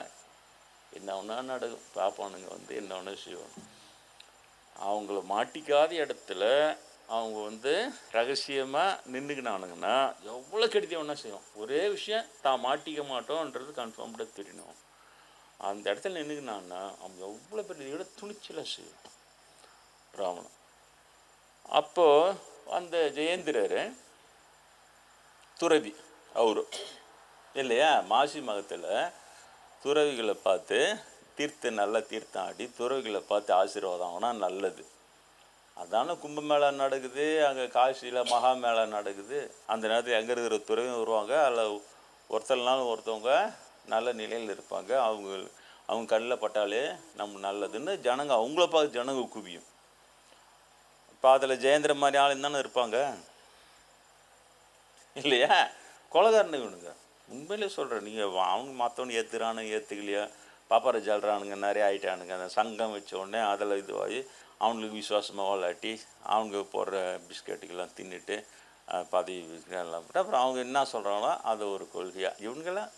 என்ன ஒன்றா நடக்கும் பார்ப்பானுங்க வந்து என்ன ஒன்று செய்வாங்க. அவங்கள மாட்டிக்காத இடத்துல அவங்க ரகசியமாக நின்றுக்கினானுங்கன்னா எவ்வளோ கெடுதி ஒன்றா செய்வோம். ஒரே விஷயம் தான் மாட்டிக்க மாட்டோன்றது கன்ஃபார்ம்டாக தெரியணும். அந்த இடத்துல நின்றுக்கினான்னா அவங்க எவ்வளோ பெரிய விட துணிச்சலாக செய்வோம் பிராமணன். அப்போது அந்த ஜெயேந்திரர் துறவி அவரு இல்லையா, மாசி மகத்தில் துறவிகளை பார்த்து நல்ல தீர்த்தம் ஆடி துறவிகளை பார்த்து ஆசீர்வாதம் ஆகுனா நல்லது. அதான கும்பமேளா நடக்குது, அங்கே காசியில் மகா மேளா நடக்குது. அந்த நேரத்தில் எங்கே இருக்கிற துறவியும் வருவாங்க, அதில் ஒருத்தர்னாலும் ஒருத்தவங்க நல்ல நிலையில் இருப்பாங்க. அவங்க கண்ணில் பட்டாலே நம்ம நல்லதுன்னு ஜனங்க அவங்கள பார்த்து ஜனங்க குவியும். இப்போ அதில் ஜெயேந்திர மாதிரி ஆளுங்க தானே இருப்பாங்க இல்லையா, கொலகாரனு இவனுங்க. உண்மையிலே சொல்கிறேன், நீங்கள் அவங்க மற்றவனு ஏற்றுறானுங்க ஏற்றுக்கலையா, பாப்பாரை ஜல்றானுங்க நிறைய ஆகிட்டானுங்க. அந்த சங்கம் வச்ச உடனே அதில் இதுவாகி அவங்களுக்கு விசுவாசமாக விளாட்டி அவங்க போடுற பிஸ்கெட்டுக்கெல்லாம் தின்னுட்டு பதவி எல்லாம் போட்டு அப்புறம் அவங்க என்ன சொல்கிறாங்களோ அதை ஒரு கொள்கையாக இவங்கெல்லாம்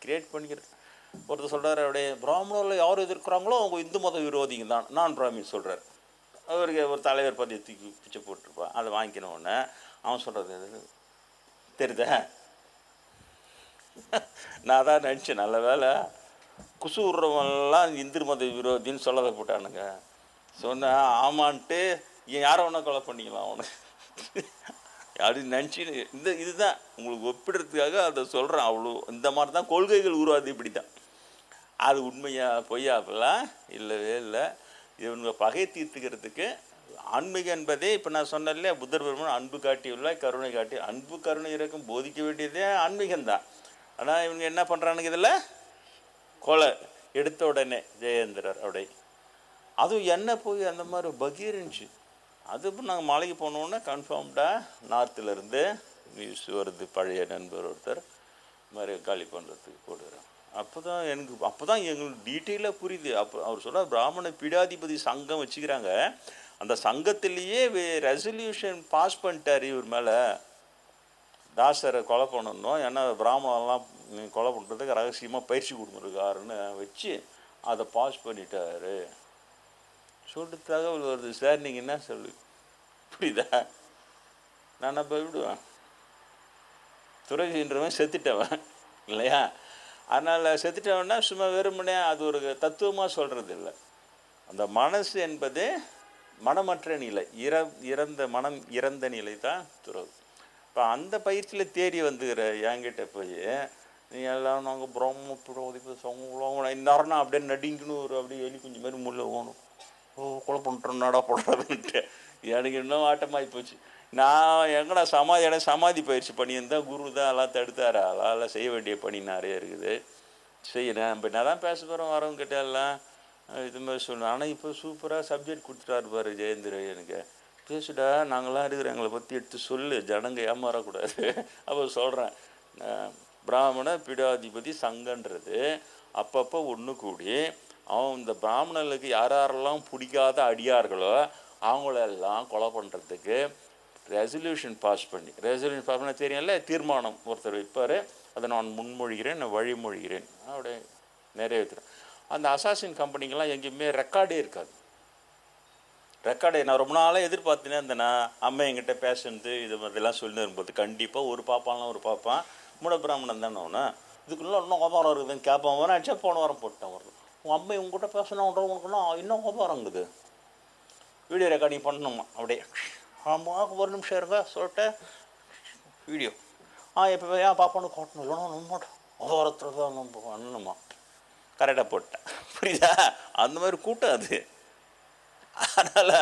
கிரியேட் பண்ணிக்கிறது. ஒருத்தர் சொல்கிறார், அப்படியே பிராமணரில் யார் எதிர்க்கிறாங்களோ அவங்க இந்து மத விரோதிங்க தான் நான் பிராமின் சொல்கிறார். அவருக்கு ஒரு தலைவர் பதவி தூக்கி பிச்சை போட்டிருப்பான். அதை வாங்கிக்கணுன்னே அவன் சொல்கிறது எது தெரியுதா, நான் தான் நினச்சேன் நல்ல வேலை குசு விட்றவங்கெல்லாம் இந்து மத விரோதின்னு சொல்லதை போட்டானுங்க. சொன்னேன் ஆமான்ட்டு யாரை ஒன்றா கொலை பண்ணிக்கலாம் அவனுக்கு அப்படின்னு நினச்சி இதுதான் உங்களுக்கு ஒப்பிடுறதுக்காக அதை சொல்கிறேன். அவ்வளோ இந்த மாதிரி தான் கொள்கைகள் உருவாது, இப்படி தான். அது உண்மையா பொய்யா அப்படிலாம் இல்லவே இல்லை. இவங்க பகை தீர்த்துக்கிறதுக்கு ஆன்மீகம் என்பதே இப்போ நான் சொன்னேன் இல்லையா, புத்தர் பெருமான் அன்பு காட்டியுள்ள கருணை காட்டி, அன்பு கருணை இறக்கம் போதிக்க வேண்டியதே ஆன்மீகம்தான். ஆனால் இவங்க என்ன பண்ணுறானுங்க, இதில் கொலை எடுத்த உடனே ஜெயேந்திரர் அப்படி அதுவும் என்ன போய் அந்த மாதிரி பகீர்ந்துச்சு. அது இப்போ நாங்கள் மலைக்கு போனோன்னே கன்ஃபார்ம்டாக நார்த்துலேருந்து நியூஸ் வருது, பழைய நண்பர் ஒருத்தர் மாதிரி காலி பண்ணுறதுக்கு போடுறாங்க. அப்போ தான் எங்களுக்கு டீட்டெயிலாக புரியுது. அப்போ அவர் சொல்ல பிராமண பீடாதிபதி சங்கம் வச்சுக்கிறாங்க, அந்த சங்கத்திலேயே ரெசல்யூஷன் பாஸ் பண்ணிட்டார் இவர் மேலே தாசரை கொலை பண்ணணும், ஏன்னா பிராமணெல்லாம் கொலை பண்ணுறதுக்கு ரகசியமாக பயிற்சி கொடுத்துருக்காருன்னு வச்சு அதை பாஸ் பண்ணிட்டாரு சொல்லிட்டு தகவல் வருது. சார் நீங்கள் என்ன சொல்லு புரியுதா, நான் அப்போ விடுவேன் துறவின்றவன் செத்துட்டவன் இல்லையா, அதனால் செத்துட்டவன்னா சும்மா வெறுமனே அது ஒரு தத்துவமாக சொல்கிறது இல்லை. அந்த மனசு என்பது மனமற்ற நிலை, மனம் இறந்த நிலை தான் துறவு. இப்போ அந்த பயிற்சியில் தேடி வந்துக்கிற என்கிட்ட போய் நீ எல்லாம் நாங்கள் பிரம்ம இந்நேரம் அப்படியே நடிங்கணும், ஒரு அப்படியே எலி குஞ்சு மாதிரி முள்ள ஓணும், கொலை பண்ணுறோம் நடா போடுறதுன்ட்டு எனக்கு இன்னும் ஆட்டமாகி போச்சு. நான் எங்கடா சமாதி பயிற்சி பண்ணியிருந்தால் குரு தான் எல்லாம் தடுத்தார், அதெல்லாம் செய்ய வேண்டிய பணி நிறைய இருக்குது செய்யணும். இப்போ நான் தான் பேச போகிறோம் வரவங்கிட்ட எல்லாம் இது மாதிரி சொல்லணும். ஆனால் இப்போ சூப்பராக சப்ஜெக்ட் கொடுத்துட்டாரு பாரு ஜெயேந்திர, எனக்கு பேசுடா நாங்களாம் இருக்கிற எங்களை பற்றி எடுத்து சொல்லு, ஜனங்க ஏமாறக்கூடாது. அப்போ சொல்கிறேன், பிராமண பீடாதிபதி சங்கன்றது அப்பப்போ ஒன்று கூடி அவன் இந்த பிராமணர்களுக்கு யாரெல்லாம் பிடிக்காத அடியார்களோ அவங்களெல்லாம் கொலை பண்ணுறதுக்கு ரெசல்யூஷன் பாஸ் பண்ண தெரியும்ல, தீர்மானம் ஒருத்தர் வைப்பார், அதை நான் முன்மொழிகிறேன், நான் வழிமொழிகிறேன் அப்படியே நிறைவேற்றுறேன். அந்த அசாசின் கம்பெனிக்கெல்லாம் எங்கேயுமே ரெக்கார்டே இருக்காது. நான் ரொம்ப நாளாக எதிர்பார்த்தேனே அந்த நான் அம்மா என்கிட்ட பேசுனது இது மாதிரிலாம் சொல்லி வரும்போது கண்டிப்பாக ஒரு பாப்பான் மூட பிராமணன் தானே அவனு, இதுக்குள்ள இன்னும் கோபாரம் இருக்குதுன்னு கேட்பான். வரேன் ஆச்சா போன வாரம் போட்டேன் வரணும், உங்கள் அம்மா இவங்ககிட்ட பேசணுன்ற உனக்குன்னா இன்னும் கோபாரங்குது, வீடியோ ரெக்கார்டிங் பண்ணணுமா அப்படியே ஆமாம் ஒரு நிமிஷம் இருங்க சொல்லிட்டு வீடியோ இப்போ ஏன் பாப்பான்னு காட்டணும் இல்லைன்னா கோபாரத்தில் தான் பண்ணணுமா கரெக்டாக போட்டேன் புரியுதா, அந்த மாதிரி கூட்டம் அது. அதனால்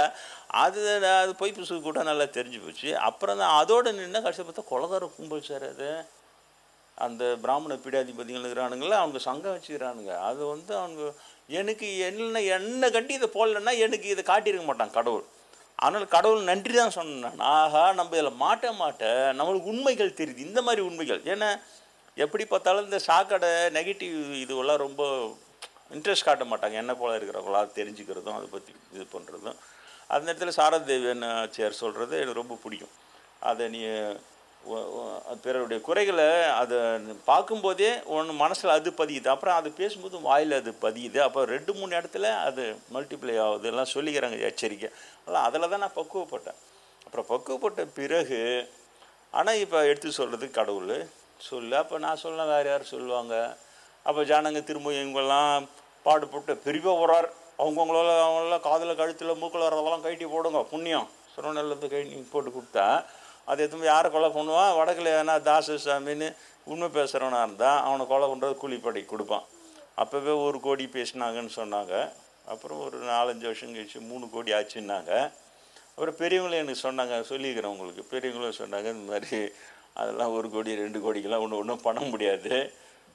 அது பொய் பிசு கூட்டம் நல்லா தெரிஞ்சு போச்சு. அப்புறம் தான் அதோடு நின்று கடைசி பார்த்தா கொலகார கும்பல் சார் அது அந்த பிராமண பீடாதிபதிகள் இருக்கிறானுங்கள அவங்க சங்கம் வச்சுக்கிறானுங்க. அது அவங்க எனக்கு என்ன கண்டி இதை போடலன்னா எனக்கு இதை காட்டியிருக்க மாட்டான் கடவுள். அதனால் கடவுள் நன்றி தான் சொன்னேன். ஆஹா நம்ம இதில் மாட்டேன் நம்மளுக்கு உண்மைகள் தெரியுது, இந்த மாதிரி உண்மைகள். ஏன்னா எப்படி பார்த்தாலும் இந்த சாக்கடை நெகட்டிவ் இதுவெல்லாம் ரொம்ப இன்ட்ரெஸ்ட் காட்ட மாட்டாங்க, என்ன போல் இருக்கிறவங்களா தெரிஞ்சுக்கிறதும் அதை பற்றி இது பண்ணுறதும். அந்த இடத்துல சாரதேவியன் சேர் சொல்கிறது எனக்கு ரொம்ப பிடிக்கும். அதை நீ பிறருடைய குறைகளை அதை பார்க்கும்போதே ஒன்று மனசில் அது பதியுது, அப்புறம் அது பேசும்போது வாயில் அது பதியுது, அப்போ 2-3 இடத்துல அது மல்டிப்ளை ஆகுது எல்லாம் சொல்லிக்கிறாங்க எச்சரிக்கை. அதெல்லாம் அதில் தான் நான் பக்குவப்பட்டேன். அப்புறம் பக்குவப்பட்ட பிறகு ஆனால் இப்போ எடுத்து சொல்கிறதுக்கு கடவுள் சொல்லு. அப்போ நான் சொல்ல வேறு யார் சொல்லுவாங்க? அப்போ ஜனங்க திரும்ப இவங்கெல்லாம் பாடுபட்டு பெரிய வரார், அவங்களாம் காதில் கழுத்தில் மூக்கில் வரதெல்லாம் கைட்டி போடுங்க புண்ணியம் சுரநல்லது கை போட்டு கொடுத்தா அது எதுவும் யாரை கொலை பண்ணுவான்? வடக்கில் ஏன்னா தாசசாமின்னு உண்மை பேசுகிறவனா இருந்தால் அவனை கொலை பண்ணுறது கூலிப்படை கொடுப்பான். அப்போவே 1 கோடி பேசினாங்கன்னு சொன்னாங்க. அப்புறம் ஒரு 4-5 வருஷம் கழிச்சு 3 கோடி ஆச்சுன்னாங்க. அப்புறம் பெரியவங்களும் எனக்கு சொன்னாங்க, சொல்லியிருக்கிறேன் உங்களுக்கு, பெரியவங்களும் சொன்னாங்க இந்த மாதிரி அதெல்லாம் 1 கோடி 2 கோடிக்கெல்லாம் ஒன்றும் பண்ண முடியாது,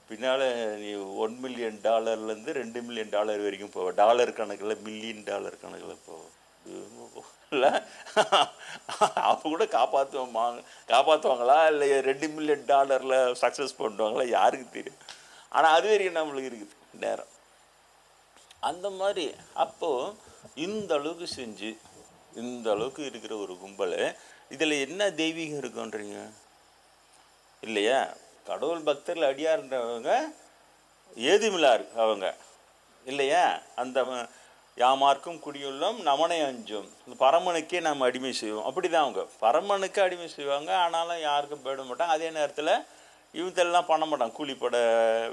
பின்னால் நீ $1 மில்லியன் $2 மில்லியன் வரைக்கும் போவ, டாலர் கணக்கில் மில்லியன் டாலர் கணக்கில் போவோம் இல்லை. அப்போ கூட காப்பாற்றுவாங்களா இல்லை $2 மில்லியன் சக்ஸஸ் பண்ணுவாங்களா யாருக்கு தெரியும். ஆனால் அது வரைக்கும் நம்மளுக்கு இருக்குது நேரம் அந்த மாதிரி. அப்போது இந்த அளவுக்கு செஞ்சு இந்த அளவுக்கு இருக்கிற ஒரு கும்பல் இதில் என்ன தெய்வீகம் இருக்குன்றீங்க இல்லையா? கடவுள் பக்தர்கள் அடியார்ன்றவங்க ஏதுமில்லார் அவங்க இல்லையா? அந்த யாமார்க்கும் குடியுள்ளோம் நமனை அஞ்சும், இந்த பரமனுக்கே நம்ம அடிமை செய்வோம். அப்படி தான் அவங்க பரமனுக்கு அடிமை செய்வாங்க, ஆனாலும் யாருக்கும் போயிட மாட்டாங்க. அதே நேரத்தில் இவங்கெல்லாம் பண்ண மாட்டான், கூலிப்படை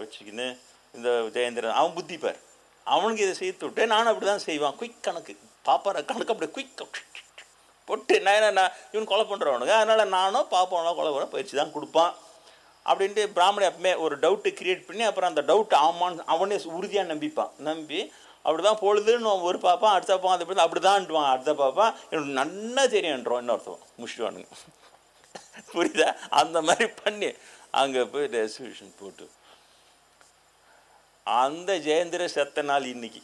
வச்சுக்கின்னு. இந்த ஜெயேந்திரன் அவன் புத்திப்பார், அவனுக்கு இதை செய்து விட்டு நானும் அப்படி தான் செய்வான். குயிக் கணக்கு பாப்பார கணக்கு அப்படி குயிக் போட்டு நான் இவன் கொலை பண்ணுறவனுங்க, அதனால் நானும் பாப்பாவெல்லாம் கொலை பண்ண பயிற்சி தான் கொடுப்பான் அப்படின்ட்டு பிராமணன் எப்பவுமே ஒரு டவுட்டு கிரியேட் பண்ணி அப்புறம் அந்த டவுட் ஆமான்னு அவனே உறுதியாக நம்பி அப்படி தான் பொழுதுன்னு ஒரு பார்ப்பான், அடுத்த பார்ப்பான் அது அப்படி தான்ட்டுவான், அடுத்த பார்ப்பான் எனக்கு நல்லா தெரியுன்றோம் இன்னொருத்தவன் முடிச்சுடுவானுங்க. புரியுதா? அந்த மாதிரி பண்ணி அங்கே போய் ரெசல்யூஷன் போட்டு அந்த ஜெயந்திர செத்த நாள் இன்னைக்கு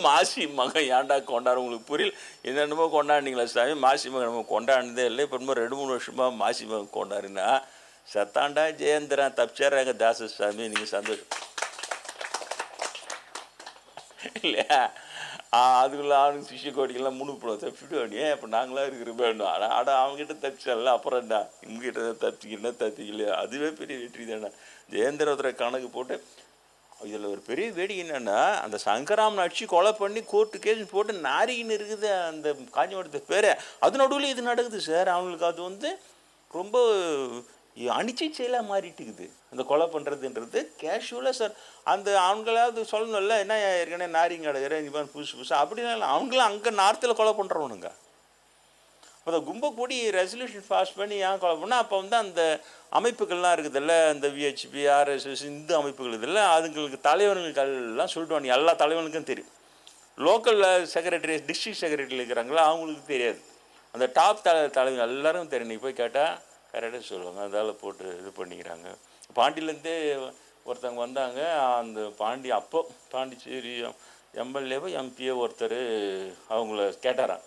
மாசி மகன் ஏன்டா கொண்டாடு உங்களுக்கு புரியல. என்னென்னமோ கொண்டாடினீங்களா சாமி? மாசி மகன் நம்ம கொண்டாடினதே இல்லை, இப்போ 2-3 வருஷமாக மாசி மகன் கொண்டாடுனா சத்தாண்டா ஜெயந்திரன் தப்பிச்சாராங்க தாசசாமி, நீங்கள் சந்தோஷம் இல்லையா? அதுக்குள்ள அவனுக்கு சிஷிய கோடிக்கெல்லாம் முன்னுப்படும் தப்பிட்டு வேண்டிய இப்போ நாங்களாம் இருக்கிற வேணும். ஆனால் அவங்ககிட்ட தப்பிச்சால அப்புறம் என்ன இவங்ககிட்ட தான் தப்பிக்கலையா அதுவே பெரிய வெற்றி தானே. ஜெயந்திரத்தில் கணக்கு போட்டு இதில் ஒரு பெரிய வேடிக்கை என்னென்னா அந்த சங்கராமன் அடிச்சு கொலை பண்ணி கோர்ட்டு கேஸ் போட்டு நாரின்னு இருக்குது அந்த காஞ்சிபுரத்து பேர். அது நடுவில் இது நடக்குது சார். அவங்களுக்கு அது ரொம்ப அணிச்சை செயலாக மாறிட்டுக்குது அந்த கொலை பண்ணுறதுன்றது கேஷுவலாக சார். அந்த அவங்களாவது சொல்லணும்ல, என்ன ஏற்கனவே நாரிங்க அடைகிற நீ புதுசாக அப்படின்னா இல்லை, அவங்களாம் அங்கே நார்த்தில் கொலை பண்ணுறவனுங்க. அப்போ கும்பை கூடி ரெசல்யூஷன் பாஸ் பண்ணி ஏன் கொலை பண்ணால் அப்போ அந்த அமைப்புகள்லாம் இருக்குதில்ல, இந்த விஹெச்பி RSS இந்த அமைப்புகள் இதில் அதுங்களுக்கு தலைவர்களெல்லாம் சொல்லிட்டு எல்லா தலைவனுக்கும் தெரியும். லோக்கலில் செக்ரட்டரி டிஸ்ட்ரிக்ட் செக்ரட்டரி இருக்கிறாங்களா அவங்களுக்கு தெரியாது, அந்த டாப் தலைவர் எல்லாரும் தெரியும். நீ போய் கேட்டால் கரெக்டாக சொல்லுவாங்க, அதால் போட்டு இது பண்ணிக்கிறாங்க. பாண்டியிலேருந்தே ஒருத்தவங்க வந்தாங்க, அந்த அப்போ பாண்டிச்சேரி எம்எல்ஏவோ எம்பியோ ஒருத்தர் அவங்கள கேட்டாரான்,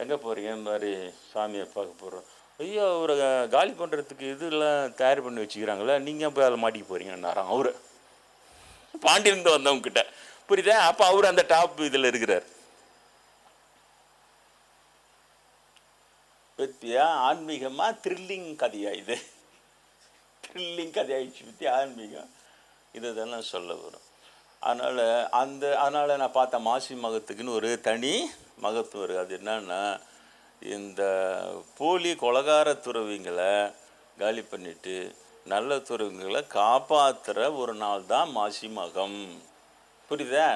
எங்கே போகிறீங்க? இந்த மாதிரி சாமியை பார்க்க போகிறோம். ஐயோ அவரை காலி பண்ணுறதுக்கு இதெல்லாம் தயார் பண்ணி வச்சுக்கிறாங்களே, நீங்கள் போய் அதில் மாட்டிக்க போகிறீங்கன்னாராம் அவரு பாண்டியிலேருந்து வந்தவங்ககிட்ட. புரியுதா? அப்போ அவர் அந்த டாப் இதில் இருக்கிறார். பற்றியா ஆன்மீகமாக த்ரில்லிங் கதையா? இது த்ரில்லிங் கதையாயிடுச்சு பற்றி ஆன்மீகம் இதை தானே சொல்ல வரும். அதனால் நான் பார்த்தேன் மாசி மகத்துக்குன்னு ஒரு தனி மகத்துவம் இருக்குது. அது என்னன்னா இந்த போலி கொலகார துறவிங்களை காலி பண்ணிவிட்டு நல்ல துறவிங்களை காப்பாற்றுற ஒரு நாள் தான் மாசி மகம். புரியுதா?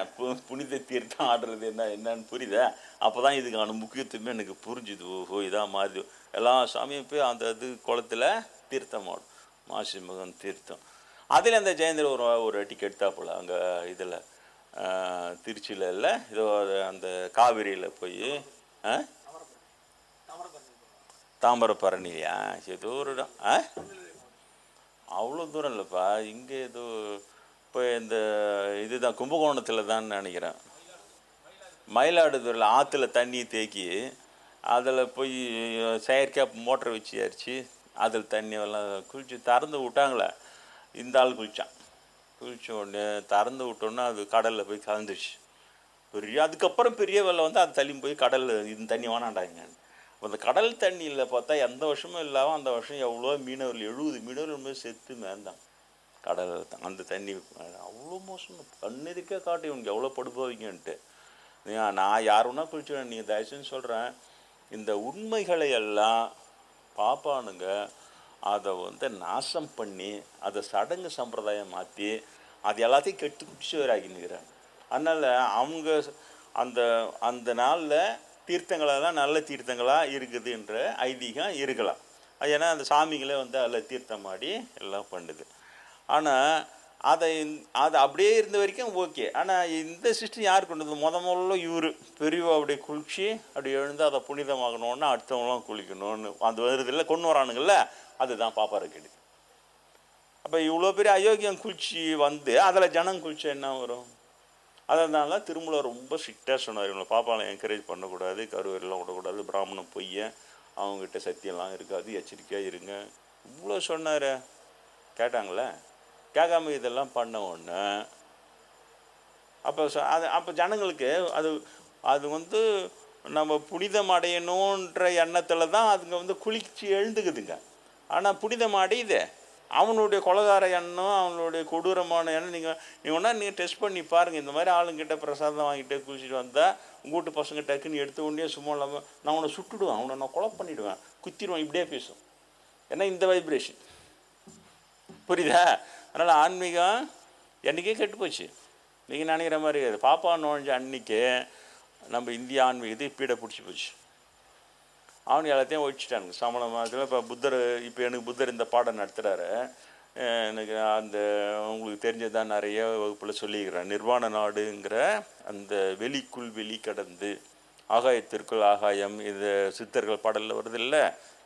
புனித தீர்த்தம் ஆடுறது என்னன்னு புரியுதா? அப்போ தான் இதுக்கான முக்கியத்துவமே எனக்கு புரிஞ்சுது. ஓஹோ இதான் மாதிரி எல்லா சாமியும் போய் அந்த குளத்தில் தீர்த்தம் ஆடும், மாசி மகன் தீர்த்தம். அதில் அந்த ஜெயந்திர ஒரு டிக்கெட் தான் போல் அங்கே இதில் திருச்சியில் இல்லை இதோ அந்த காவிரியில் போய் தாமிரபரணியா ஏதோ ஒரு இடம் அவ்வளோ தூரம் இல்லைப்பா, இங்கே ஏதோ இப்போ இந்த இதுதான் கும்பகோணத்தில் தான் நினைக்கிறேன். மயிலாடுதுறையில் ஆற்றுல தண்ணி தேக்கி அதில் போய் செயற்கையாக மோட்டரை வச்சு அரிச்சு அதில் தண்ணியெல்லாம் குளிச்சு திறந்து விட்டாங்களே. இந்த ஆள் குளித்தான், குளித்த உடனே திறந்து விட்டோன்னா அது கடலில் போய் கலந்துச்சு. பெரிய அதுக்கப்புறம் பெரிய வெள்ளம் வந்து அது தள்ளி போய் கடல் இந்த தண்ணி வேணாண்டாங்க. அந்த கடல் தண்ணியில் பார்த்தா எந்த வருஷமும் இல்லாமல் அந்த வருஷம் எவ்வளோ மீனவர்கள் 70 மீனவர்கள் போய் செத்து மேந்தான் கடல். அந்த தண்ணி அவ்வளோ மோசம், கண்ணெதிர்க்கே காட்டு இவனுக்கு எவ்வளோ படுப்பவங்கன்ட்டு. நான் யாருன்னா குளிச்சுவேன். நீங்கள் தயவுசெய்து சொல்கிறேன், இந்த உண்மைகளை எல்லாம் பாப்பானுங்க அதை வந்து நாசம் பண்ணி அதை சடங்கு சம்பிரதாயம் மாற்றி அது எல்லாத்தையும் கெட்டு குடிச்சவராகினுக்கிறேன். அதனால் அவங்க அந்த அந்த நாளில் தீர்த்தங்களெல்லாம் நல்ல தீர்த்தங்களாக இருக்குதுன்ற ஐதீகம் இருக்கலாம். அது ஏன்னா அந்த சாமிகளே வந்து அதில் தீர்த்தம் ஆடி எல்லாம் பண்ணுது. ஆனால் அதை அப்படியே இருந்த வரைக்கும் ஓகே. ஆனால் இந்த சிஸ்டம் யார் கொண்டு வந்து முதல்ல இவர் பெரியவா அப்படியே குளிச்சு அப்படி எழுந்து அதை புனிதமாகணுன்னா அடுத்தவங்களாம் குளிக்கணும்னு அந்த வருதில்லை கொண்டு வரானுங்கள்ல, அதுதான் பாப்பாரை கெடு. அப்போ இவ்வளோ பெரிய அயோக்கியம் குளிச்சு வந்து அதில் ஜனம் குளிச்சா என்ன வரும்? அதனால திருமூலர் ரொம்ப ஸ்ட்ரிக்டாக சொன்னார், இவங்களை பாப்பாவை என்கரேஜ் பண்ணக்கூடாது, கருவறையெல்லாம் விடக்கூடாது, பிராமணம் பொய்யன், அவங்ககிட்ட சத்தியம்லாம் இருக்காது, எச்சரிக்கையாக இருங்க, இவ்வளோ சொன்னார். கேட்டாங்களே? கேட்காம இதெல்லாம் பண்ண ஒன்று. அப்போ ஜனங்களுக்கு அது வந்து நம்ம புனிதம் அடையணுன்ற எண்ணத்தில் தான் அதுங்க வந்து குளிச்சு எழுந்துக்குதுங்க. ஆனால் புனிதம் அடையுது அவனுடைய கொலகார எண்ணம், அவனுடைய கொடூரமான எண்ணம். நீங்கள் டெஸ்ட் பண்ணி பாருங்கள். இந்த மாதிரி ஆளுங்கிட்ட பிரசாதம் வாங்கிட்டு குளிச்சுட்டு வந்தால் உங்கள் வீட்டு பசங்க டக்குன்னு எடுத்த உடனே சும்மா இல்லாமல் நான் அவனை சுட்டுடுவேன், அவனை நான் கொலை பண்ணிவிடுவேன், குத்திடுவேன், இப்படியே பேசும். ஏன்னா இந்த வைப்ரேஷன், புரியுதா? அதனால் ஆன்மீகம் என்றைக்கே கெட்டு போச்சு. நீங்கள் நினைக்கிற மாதிரி பாப்பா நுழைஞ்ச அன்னைக்கே நம்ம இந்திய ஆன்மீகத்தை பீடை பிடிச்சி போச்சு. அவனு எல்லாத்தையும் ஒழிச்சிட்டானுங்க. சமண மதத்தில் இப்போ புத்தர், இப்போ எனக்கு புத்தர் இந்த பாடம் நடத்துகிறாரு. எனக்கு அந்த உங்களுக்கு தெரிஞ்சதான் நிறைய வகுப்பில் சொல்லிக்கிறேன். நிர்வாண நாடுங்கிற அந்த வெளிக்குள் வெளி கடந்து ஆகாயத்திற்குள் ஆகாயம், இது சித்தர்கள் பாடலில் வருது இல்லை?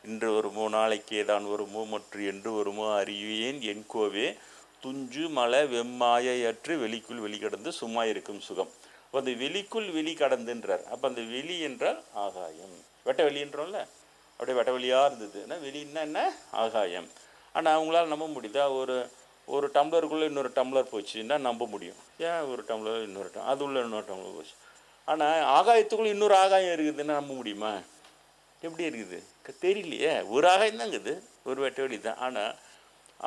இன்று வருமோ நாளைக்கே தான் வருமோ மற்ற என்று வருமோ அறிவேன் என் கோவே துஞ்சு மலை வெம்மாயற்று வெளிக்குள் வெளி கடந்து சும்மா இருக்கும் சுகம். அப்போ அந்த வெளிக்குள் வெளி கடந்துன்றார். அப்போ அந்த வெளி என்றால் ஆகாயம், வெட்ட வெளின்றோம்ல, அப்படியே வெட்ட வெளியாக இருந்தது. ஏன்னா வெளின்னா என்ன? ஆகாயம். ஆனால் அவங்களால நம்ப முடியுதா? ஒரு டம்ளருக்குள்ளே இன்னொரு டம்ளர் போச்சுன்னா நம்ப முடியும். ஏன் ஒரு டம்ளர் இன்னொரு அது உள்ள இன்னொரு டம்ளர் போச்சு. ஆனால் ஆகாயத்துக்குள்ளே இன்னொரு ஆகாயம் இருக்குதுன்னா நம்ப முடியுமா? எப்படி இருக்குது? தெரியலையே. ஒரு ஆகாயம் தான் இருக்குது, ஒரு வெட்ட வெளி தான். ஆனால்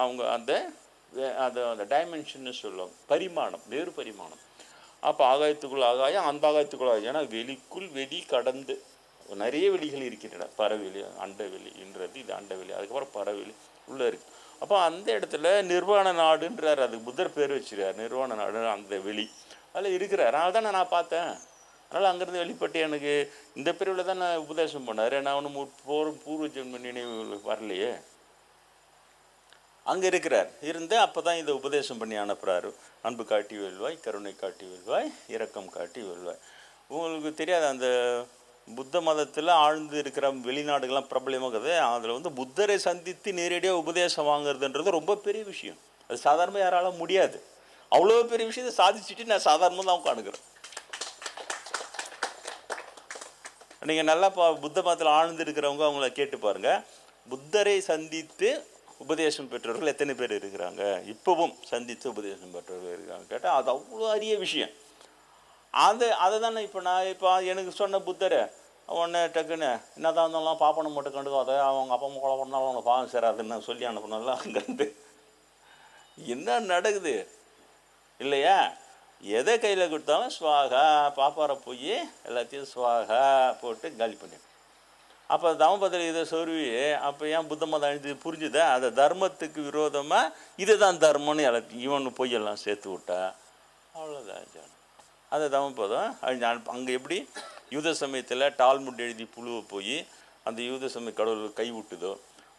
அவங்க அந்த டைமென்ஷன்னு சொல்லுவாங்க, பரிமாணம், வேறு பரிமாணம். அப்போ ஆகாயத்துக்குள் ஆகாயம், அந்த ஆகாயத்துக்குள் ஆகாயம். ஏன்னா வெளிக்குள் வெளி கடந்து நிறைய வெளிகள் இருக்கின்றன. பறவெளி, அண்டவெளின்றது இது அண்டவெளி, அதுக்கப்புறம் பறவெளி உள்ளே இருக்குது. அப்போ அந்த இடத்துல நிர்வாண நாடுன்றார், அதுக்கு புத்தர் பேர் வச்சுருக்கார், நிர்வாண நாடு அந்த வெளி அதில் இருக்கிறார். அதனால தான் நான் பார்த்தேன். அதனால் அங்கேருந்து வெளிப்பட்டு எனக்கு இந்த பிரிவில் தான் நான் உபதேசம் பண்ணார். நான் ஒன்றும் பூர்வ ஜென்ம நினைவு வரலையே. அங்கே இருக்கிறார் இருந்து அப்போ தான் இதை உபதேசம் பண்ணி அனுப்புகிறாரு. அன்பு காட்டி வெல்வாய், கருணை காட்டி வெல்வாய், இரக்கம் காட்டி வெல்வாய். உங்களுக்கு தெரியாது, அந்த புத்த மதத்தில் ஆழ்ந்து இருக்கிற வெளிநாடுகள்லாம் பிரபலமாகுது. அதில் வந்து புத்தரை சந்தித்து நேரடியாக உபதேசம் வாங்குறதுன்றது ரொம்ப பெரிய விஷயம். அது சாதாரணமாக யாரால முடியாது. அவ்வளோ பெரிய விஷயத்தை சாதிச்சுட்டு நான் சாதாரணமாக தான் உட்காந்துக்கிறேன். நீங்கள் நல்லா புத்த மதத்தில் ஆழ்ந்து இருக்கிறவங்க அவங்கள கேட்டு பாருங்கள். புத்தரை சந்தித்து உபதேசம் பெற்றவர்கள் எத்தனை பேர் இருக்கிறாங்க? இப்போவும் சந்தித்து உபதேசம் பெற்றவர்கள் இருக்கிறாங்க கேட்டால் அது அவ்வளோ அரிய விஷயம். அதை தானே இப்போ எனக்கு சொன்ன புத்தரை உடனே டக்குன்னு என்னதான் இருந்தாலும் பாப்பனை மட்டும் கண்டுக்காத, அவங்க அப்பா அம்மா கொலை பண்ணாலும் அவனை பாவம் சேராதுன்னு சொல்லி அனுப்பினால அங்கேருந்து என்ன நடக்குது இல்லையா? எதை கையில் கொடுத்தாலும் ஸ்வாகா, பாப்பாரை போய் எல்லாத்தையும் ஸ்வாகா போட்டு காலி பண்ணி. அப்போ தமபதிரி இதை சொருவி அப்போ ஏன் புத்த மதம் அழிஞ்சு புரிஞ்சுதா? அதை தர்மத்துக்கு விரோதமாக இதை தான் தர்மம்னு இவனு பொய்யெல்லாம் சேர்த்து விட்டா அவ்வளோதான். அதை தமபதம் அழிஞ்சு. அங்கே எப்படி யூத சமயத்தில் டால்முட் எழுதி புழுவை போய் அந்த யூத சமய கடவுள் கை விட்டுதோ,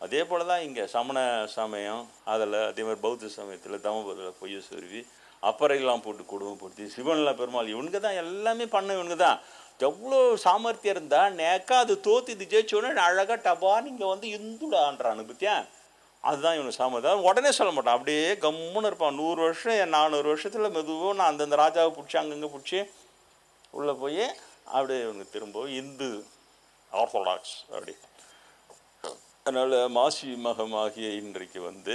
அதே போல் தான் இங்கே சமண சமயம் அதில், அதே மாதிரி பௌத்த சமயத்தில் தமபதில் பொய்யை சொருவி அப்பறையெல்லாம் போட்டு கொடுமைப்படுத்தி சிவன்லாம் பெருமாள் இவனுக்கு தான் எல்லாமே பண்ண, இவனுக்கு தான் எவ்வளோ சாமர்த்தியம் இருந்தால் நேக்கா அது தோற்று இது ஜெயிச்சோன்னு அழகாக டபா நீங்கள் வந்து இந்துடான்றானு பற்றியா? அதுதான் இவனுக்கு சாமர்த்தியம். உடனே சொல்ல மாட்டான், அப்படியே கம்முன்னு இருப்பான். 100 வருஷம் 400 வருஷத்தில் மெதுவாக நான் அந்தந்த ராஜாவை பிடிச்சி அங்கங்கே பிடிச்சி உள்ளே போய் அப்படியே இவனுக்கு திரும்ப இந்து ஆர்த்தோடாக்ஸ் அப்படி. அதனால் மாசி மகமாகிய இன்றைக்கு வந்து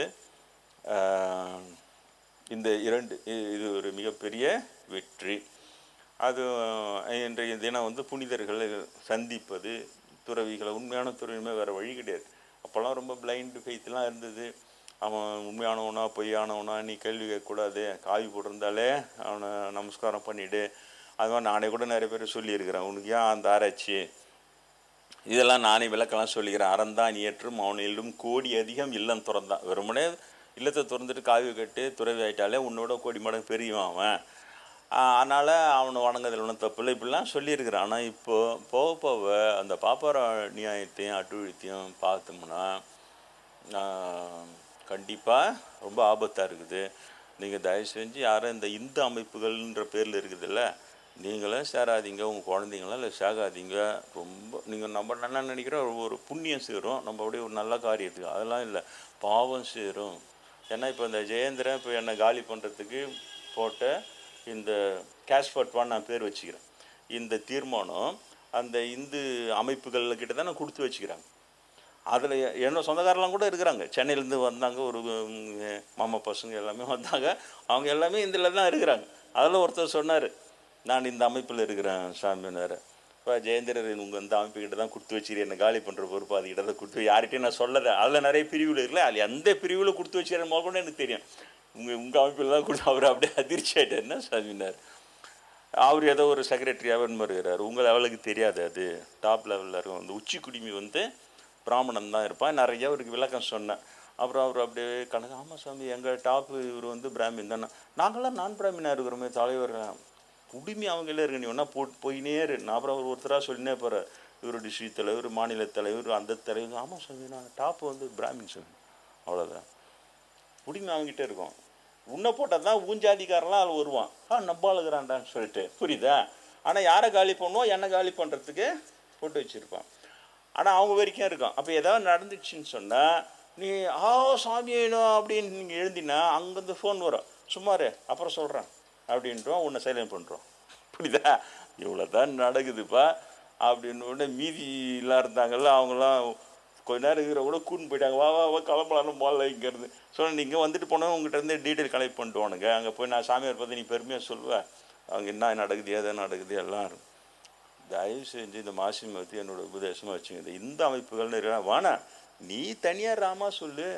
இந்த இது ஒரு மிகப்பெரிய வெற்றி. அது இன்றைய தினம் வந்து புனிதர்களை சந்திப்பது, துறவிகளை, உண்மையான துறவியுமே வேறு வழி கிடையாது. அப்போல்லாம் ரொம்ப பிளைண்டு ஃபெய்த்லாம் இருந்தது. அவன் உண்மையானவனா பொய்யானவனா நீ கேள்வி கேட்கக்கூடாது, காவி போட்டிருந்தாலே அவனை நமஸ்காரம் பண்ணிவிடு. அது மாதிரி நானே கூட நிறைய பேர் சொல்லியிருக்கிறேன். உனக்கு ஏன் அந்த ஆராய்ச்சி, இதெல்லாம் நானே விளக்கெல்லாம் சொல்லிக்கிறேன். அறந்தான் இயற்றும் அவனிலும் கோடி அதிகம் இல்லம் துறந்தான். வெறுமனே இல்லத்தை திறந்துட்டு காவி கட்டு துறவி ஆகிட்டாலே உன்னோட கோடி மடங்கு பெரியவன் அவன். அதனால் அவனை வணங்குறதுல ஒன்றும் தப்பு இல்லை, இப்படிலாம் சொல்லியிருக்கிறான். ஆனால் இப்போது போக போக அந்த பாப்பார நியாயத்தையும் அட்டுழித்தையும் பார்த்தோம்னா கண்டிப்பாக ரொம்ப ஆபத்தாக இருக்குது. நீங்கள் தயவு செஞ்சு யாரும் இந்த இந்து அமைப்புகள்ன்ற பேரில் இருக்குதுல்ல, நீங்களும் சேராதீங்க, உங்கள் குழந்தைங்களாம் இல்லை சேராதீங்க. ரொம்ப நீங்கள் நம்ம என்ன நினைக்கிறோம், ஒரு புண்ணியம் சேரும் நம்ம அப்படியே ஒரு நல்ல காரியத்துக்கு, அதெல்லாம் இல்லை, பாவம் சேரும். ஏன்னா இப்போ இந்த ஜெயேந்திரன் இப்போ என்னை காலி பண்ணுறதுக்கு போட்ட இந்த கேஷ்பட்வான்னு நான் பேர் வச்சுக்கிறேன். இந்த தீர்மானம் அந்த இந்து அமைப்புகள்கிட்ட தான் நான் கொடுத்து வச்சுக்கிறாங்க. அதில் என்னோட சொந்தக்காரெலாம் கூட இருக்கிறாங்க, சென்னையிலேருந்து வந்தாங்க, ஒரு மாமா பசங்க எல்லாமே வந்தாங்க. அவங்க எல்லாமே இதில் தான் இருக்கிறாங்க. அதில் ஒருத்தர் சொன்னார், நான் இந்த அமைப்பில் இருக்கிறேன் சாமியார். இப்போ ஜெயேந்திரர் உங்கள் இந்த அமைப்புக்கிட்ட தான் கொடுத்து வச்சுக்கிறேன், என்னை காலி பண்ணுற பொறுப்பு அதுக்கிட்ட தான் கொடுத்து, யார்கிட்டையும் நான் சொல்லலை. அதில் நிறைய பிரிவில் இருக்குல்ல, அதில் எந்த பிரிவில் கொடுத்து வச்சுக்கிறேன் கூட எனக்கு தெரியும். உங்கள் அமைப்பில் தான் கொடுத்து. அவர் அப்படியே அதிர்ச்சி ஆகிட்டார். என்ன சாமினார், அவர் ஏதோ ஒரு செக்ரட்டரியாகவே வருகிறார், உங்கள் லெவலுக்கு தெரியாது, அது டாப் லெவலில் இருக்கும். அந்த உச்சி குடிமி வந்து பிராமணன் தான் இருப்பான். நிறைய அவருக்கு விளக்கம் சொன்னேன். அப்புறம் அவர் அப்படியே கணக்கு, ஆமாம் சாமி எங்கள் டாப்பு இவர் வந்து பிராமின் தானே, நாங்களாம் நான் பிராமினாக இருக்கிறோமே தலைவர்கள், குடிமி அவங்களே இருக்கு, நீ ஒன்றா போயினே இரு. நான் அப்புறம் அவர் ஒருத்தராக சொல்லினே போகிறார், இவர் டிஸ்ட்ரிக்ட் தலைவர், மாநில தலைவர், அந்த தலைவர். ஆமாம் சாமி நான் டாப்பு வந்து பிராமின் சாமி, அவ்வளோதான். குடிமி அவங்ககிட்ட இருக்கும். உன்னை போட்டால் தான் ஊஞ்சாதிக்காரெலாம் அதில் வருவான், நம்பாளுகிறான்டான்னு சொல்லிட்டு, புரியுதா? ஆனால் யாரை காலி பண்ணுவோம், என்னை காலி பண்ணுறதுக்கு போட்டு வச்சுருப்பான். ஆனால் அவங்க வரைக்கும் இருக்கும். அப்போ ஏதாவது நடந்துச்சுன்னு சொன்னால் நீ சாமியணும் அப்படின்னு நீங்கள் எழுந்தினா அங்கேருந்து ஃபோன் வரும், சும்மாரு அப்புறம் சொல்கிறேன் அப்படின்றோம், உன்னை சைலண்ட் பண்ணுறோம். புரியுதா? இவ்வளோ தான் நடக்குதுப்பா அப்படின்னு. உடனே மீதிலாம் இருந்தாங்கல்ல, அவங்களாம் கொஞ்ச நேரம் இருக்கிற கூட கூட்டின்னு போயிட்டாங்க, வா வா கிளம்பலான்னு போகல இங்கேருந்து. ஸோ நீங்கள் வந்துட்டு போனோம், உங்கள்கிட்ட இருந்து டீட்டெயில் கலெக்ட் பண்ணிட்டுவானுங்க. அங்கே போய் நான் சாமியார் பார்த்து நீ பெருமையாக சொல்லுவேன், அவங்க என்ன நடக்குது எதை நடக்குது எல்லாம். தயவு செஞ்சு இந்த மாசி மகத்தி என்னோட உபதேசமாக வச்சுங்க. இந்த அமைப்புகள்னு இருக்கா வானா, நீ தனியாக ராமா சொல்லு,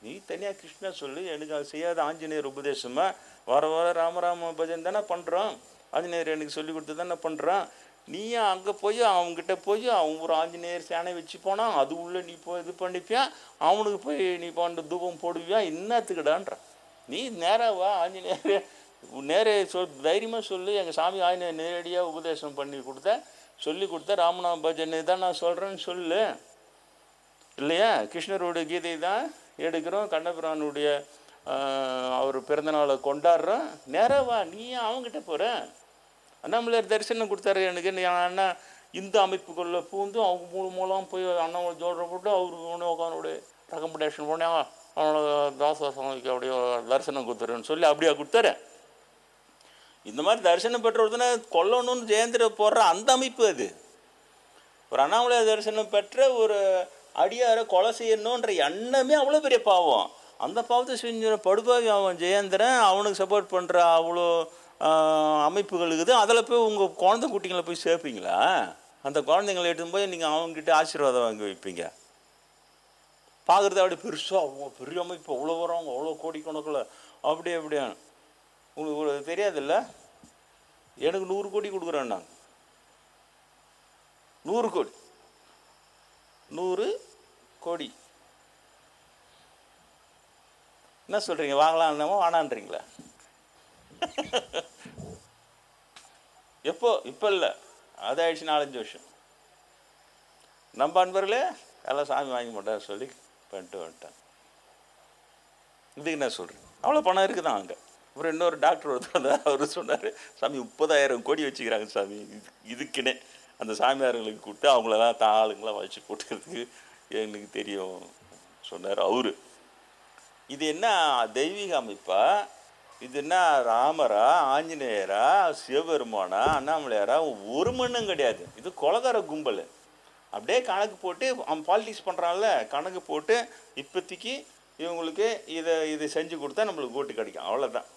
நீ தனியாக கிருஷ்ணா சொல்லு, எனக்கு அது செய்யாத ஆஞ்சநேயர் உபதேசமாக வர வர ராமராம பஜன் தானே பண்ணுறோம், ஆஞ்சநேயர் எனக்கு சொல்லி கொடுத்து தானே பண்ணுறான். நீ அங்கே போய் அவங்ககிட்ட போய் அவங்க ஒரு ஆஞ்சநேயர் சேனை வச்சு போனான், அது உள்ளே நீ போய் இது பண்ணிப்பியான், அவனுக்கு போய் நீ பண்ண தூபம் போடுவியா, என்னத்துக்கிடான்ற. நீ நேராக வா, ஆஞ்சநேயர் நேரே தைரியமாக சொல்லு, எங்கள் சாமி ஆஞ்சநேயர் நேரடியாக உபதேசம் பண்ணி கொடுத்த சொல்லி கொடுத்த ராமநாம பஜனை தான் நான் சொல்கிறேன்னு சொல்லு. இல்லையா? கிருஷ்ணருடைய கீதை தான் எடுக்கிறோம், கண்ணபிரானுடைய அவர் பிறந்தநாளை கொண்டாடுறோம். நேராக வா, நீ அவங்ககிட்ட போகிற. அண்ணாமலையார் தரிசனம் கொடுத்தாரு எனக்கு. அண்ணா இந்த அமைப்புக்குள்ளே பூந்து அவங்க மூலம் போய் அண்ணாமலை ஜோடுற போட்டு அவருக்கு உட்காந்துடைய ரெக்கமெண்டேஷன் பண்ணி அவனோட தாசவாசனுக்கு அப்படியே தரிசனம் கொடுத்துருன்னு சொல்லி அப்படியா கொடுத்தாரு. இந்த மாதிரி தரிசனம் பெற்றவர்தானே கொல்லணும்னு ஜெயந்திர போடுற அந்த அமைப்பு அது. ஒரு அண்ணாமலையார் தரிசனம் பெற்ற ஒரு அடியாரை கொலை செய்யணுன்ற எண்ணமே அவ்வளோ பெரிய பாவம். அந்த பாவத்தை செஞ்ச படுபாவி அவன் ஜெயந்திரன், அவனுக்கு சப்போர்ட் பண்ணுற அவ்வளோ அமைப்புகளுக்குது. அதில் போய் உங்கள் குழந்தை குட்டிங்களை போய் சேர்ப்பீங்களா? அந்த குழந்தைங்களை எடுத்து போய் நீங்கள் அவங்ககிட்ட ஆசீர்வாதம் வாங்கி வைப்பீங்க. பார்க்குறது அப்படி பெருசாக அவங்க பெரிய அமைப்பு, அவ்வளோ வரும், அவ்வளோ கோடிக்கணக்கில் அப்படியே அப்படியே. உங்களுக்கு தெரியாதுல்ல, எனக்கு 100 கோடி கொடுக்குறேன் நாங்கள், 100 கோடி 100 கோடி. என்ன சொல்கிறீங்க, வாங்கலாம்னாமோ வானான்றீங்களா? எப்போ? இப்போ இல்லை, அது ஆயிடுச்சு 4-5 வருஷம். நம்ம அன்பர்களே எல்லாம் சாமி வாங்கி மாட்டார் சொல்லி பண்ணிட்டு வந்துட்டேன். இதுக்கு என்ன சொல்கிறேன், அவ்வளோ பணம் இருக்குதான் அங்கே. அப்புறம் இன்னொரு டாக்டர் ஒருத்தர் அவர் சொன்னார், சாமி 30,000 கோடி வச்சுக்கிறாங்க சாமி இதுக்குன்னே, அந்த சாமியார்களுக்கு கொடுத்து அவங்களெல்லாம் ஆளுங்களாம் வச்சு போட்டுக்கிறதுக்கு எனக்கு தெரியும் சொன்னார் அவரு. இது என்ன தெய்வீக அமைப்பா? இது என்ன ராமரா, ஆஞ்சநேயரா, சிவபெருமானா, அண்ணாமலையாரா? ஒரு மண்ணும் கிடையாது. இது கொலகார கும்பல். அப்படியே கணக்கு போட்டு அவன் பாலிடிக்ஸ் பண்ணுறான்ல, கணக்கு போட்டு இப்போதைக்கு இவங்களுக்கு இதை செஞ்சு கொடுத்தா நம்மளுக்கு ஓட்டு கிடைக்கும், அவ்வளோதான்.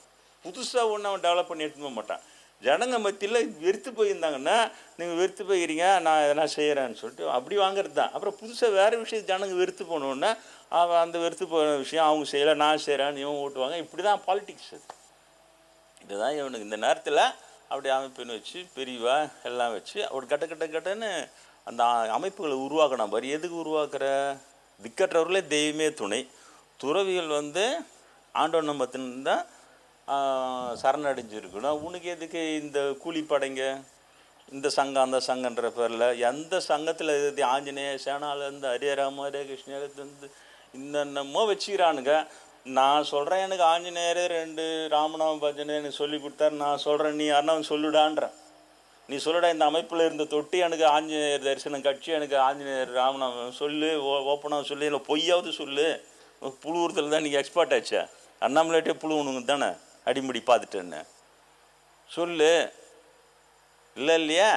புதுசாக ஒன்று அவன் டெவலப் பண்ணி எடுத்துக்க மாட்டான். ஜனங்க மத்தியில் வெறுத்து போயிருந்தாங்கன்னா, நீங்கள் வெறுத்து போயிருங்க, நான் எதனா செய்கிறேன்னு சொல்லிட்டு அப்படி வாங்குறது தான். அப்புறம் புதுசாக வேறு விஷயம் ஜனங்க வெறுத்து போனோடனே, அவன் அந்த வெறுத்து போன விஷயம் அவங்க செய்யலை, நான் செய்கிறேன்னு இவன் ஓட்டுவாங்க. இப்படி தான் பாலிட்டிக்ஸ் அது. இதுதான் இவனுக்கு இந்த நேரத்தில் அப்படி அமைப்புன்னு வச்சு பிரிவா எல்லாம் வச்சு ஒரு கட்டன்னு அந்த அமைப்புகளை உருவாக்கணும். பாரு, எதுக்கு உருவாக்குற? திக்கற்றவர்களே தெய்வமே துணை. துறவிகள் ஆண்டவன் நம்பத்தின் தான் சரணடைஞ்சிருக்கணும். உனக்கு எதுக்கு இந்த கூலிப்படைங்க, இந்த சங்கம் அந்த சங்கன்ற பேரில்? எந்த சங்கத்தில் எது ஆஞ்சநேய சேனாலேருந்து ஹரேராம ஹரே கிருஷ்ணேருந்து இன்னென்னமோ வச்சுக்கிறானுங்க. நான் சொல்கிறேன், எனக்கு ஆஞ்சநேயரே 2 ராமநாம பஜனை எனக்கு சொல்லி கொடுத்தாரு, நான் சொல்கிறேன், நீ யாருன்னா சொல்லுடான்றேன். நீ சொல்லுடா, இந்த அமைப்பில் இருந்த தொட்டி எனக்கு ஆஞ்சநேயர் தரிசனம் கட்சி, எனக்கு ஆஞ்சநேயர் ராமநாமம் சொல்லு, ஓப்பனாக சொல்லு, இல்லை பொய்யாவது சொல்லு. புழுவுறதுல தான் நீங்கள் எக்ஸ்பர்ட் ஆச்சா? அண்ணாமலைட்டே புழுவணுங்க தானே, அடிமடி பார்த்துட்டேன்னு சொல்லு. இல்லையா?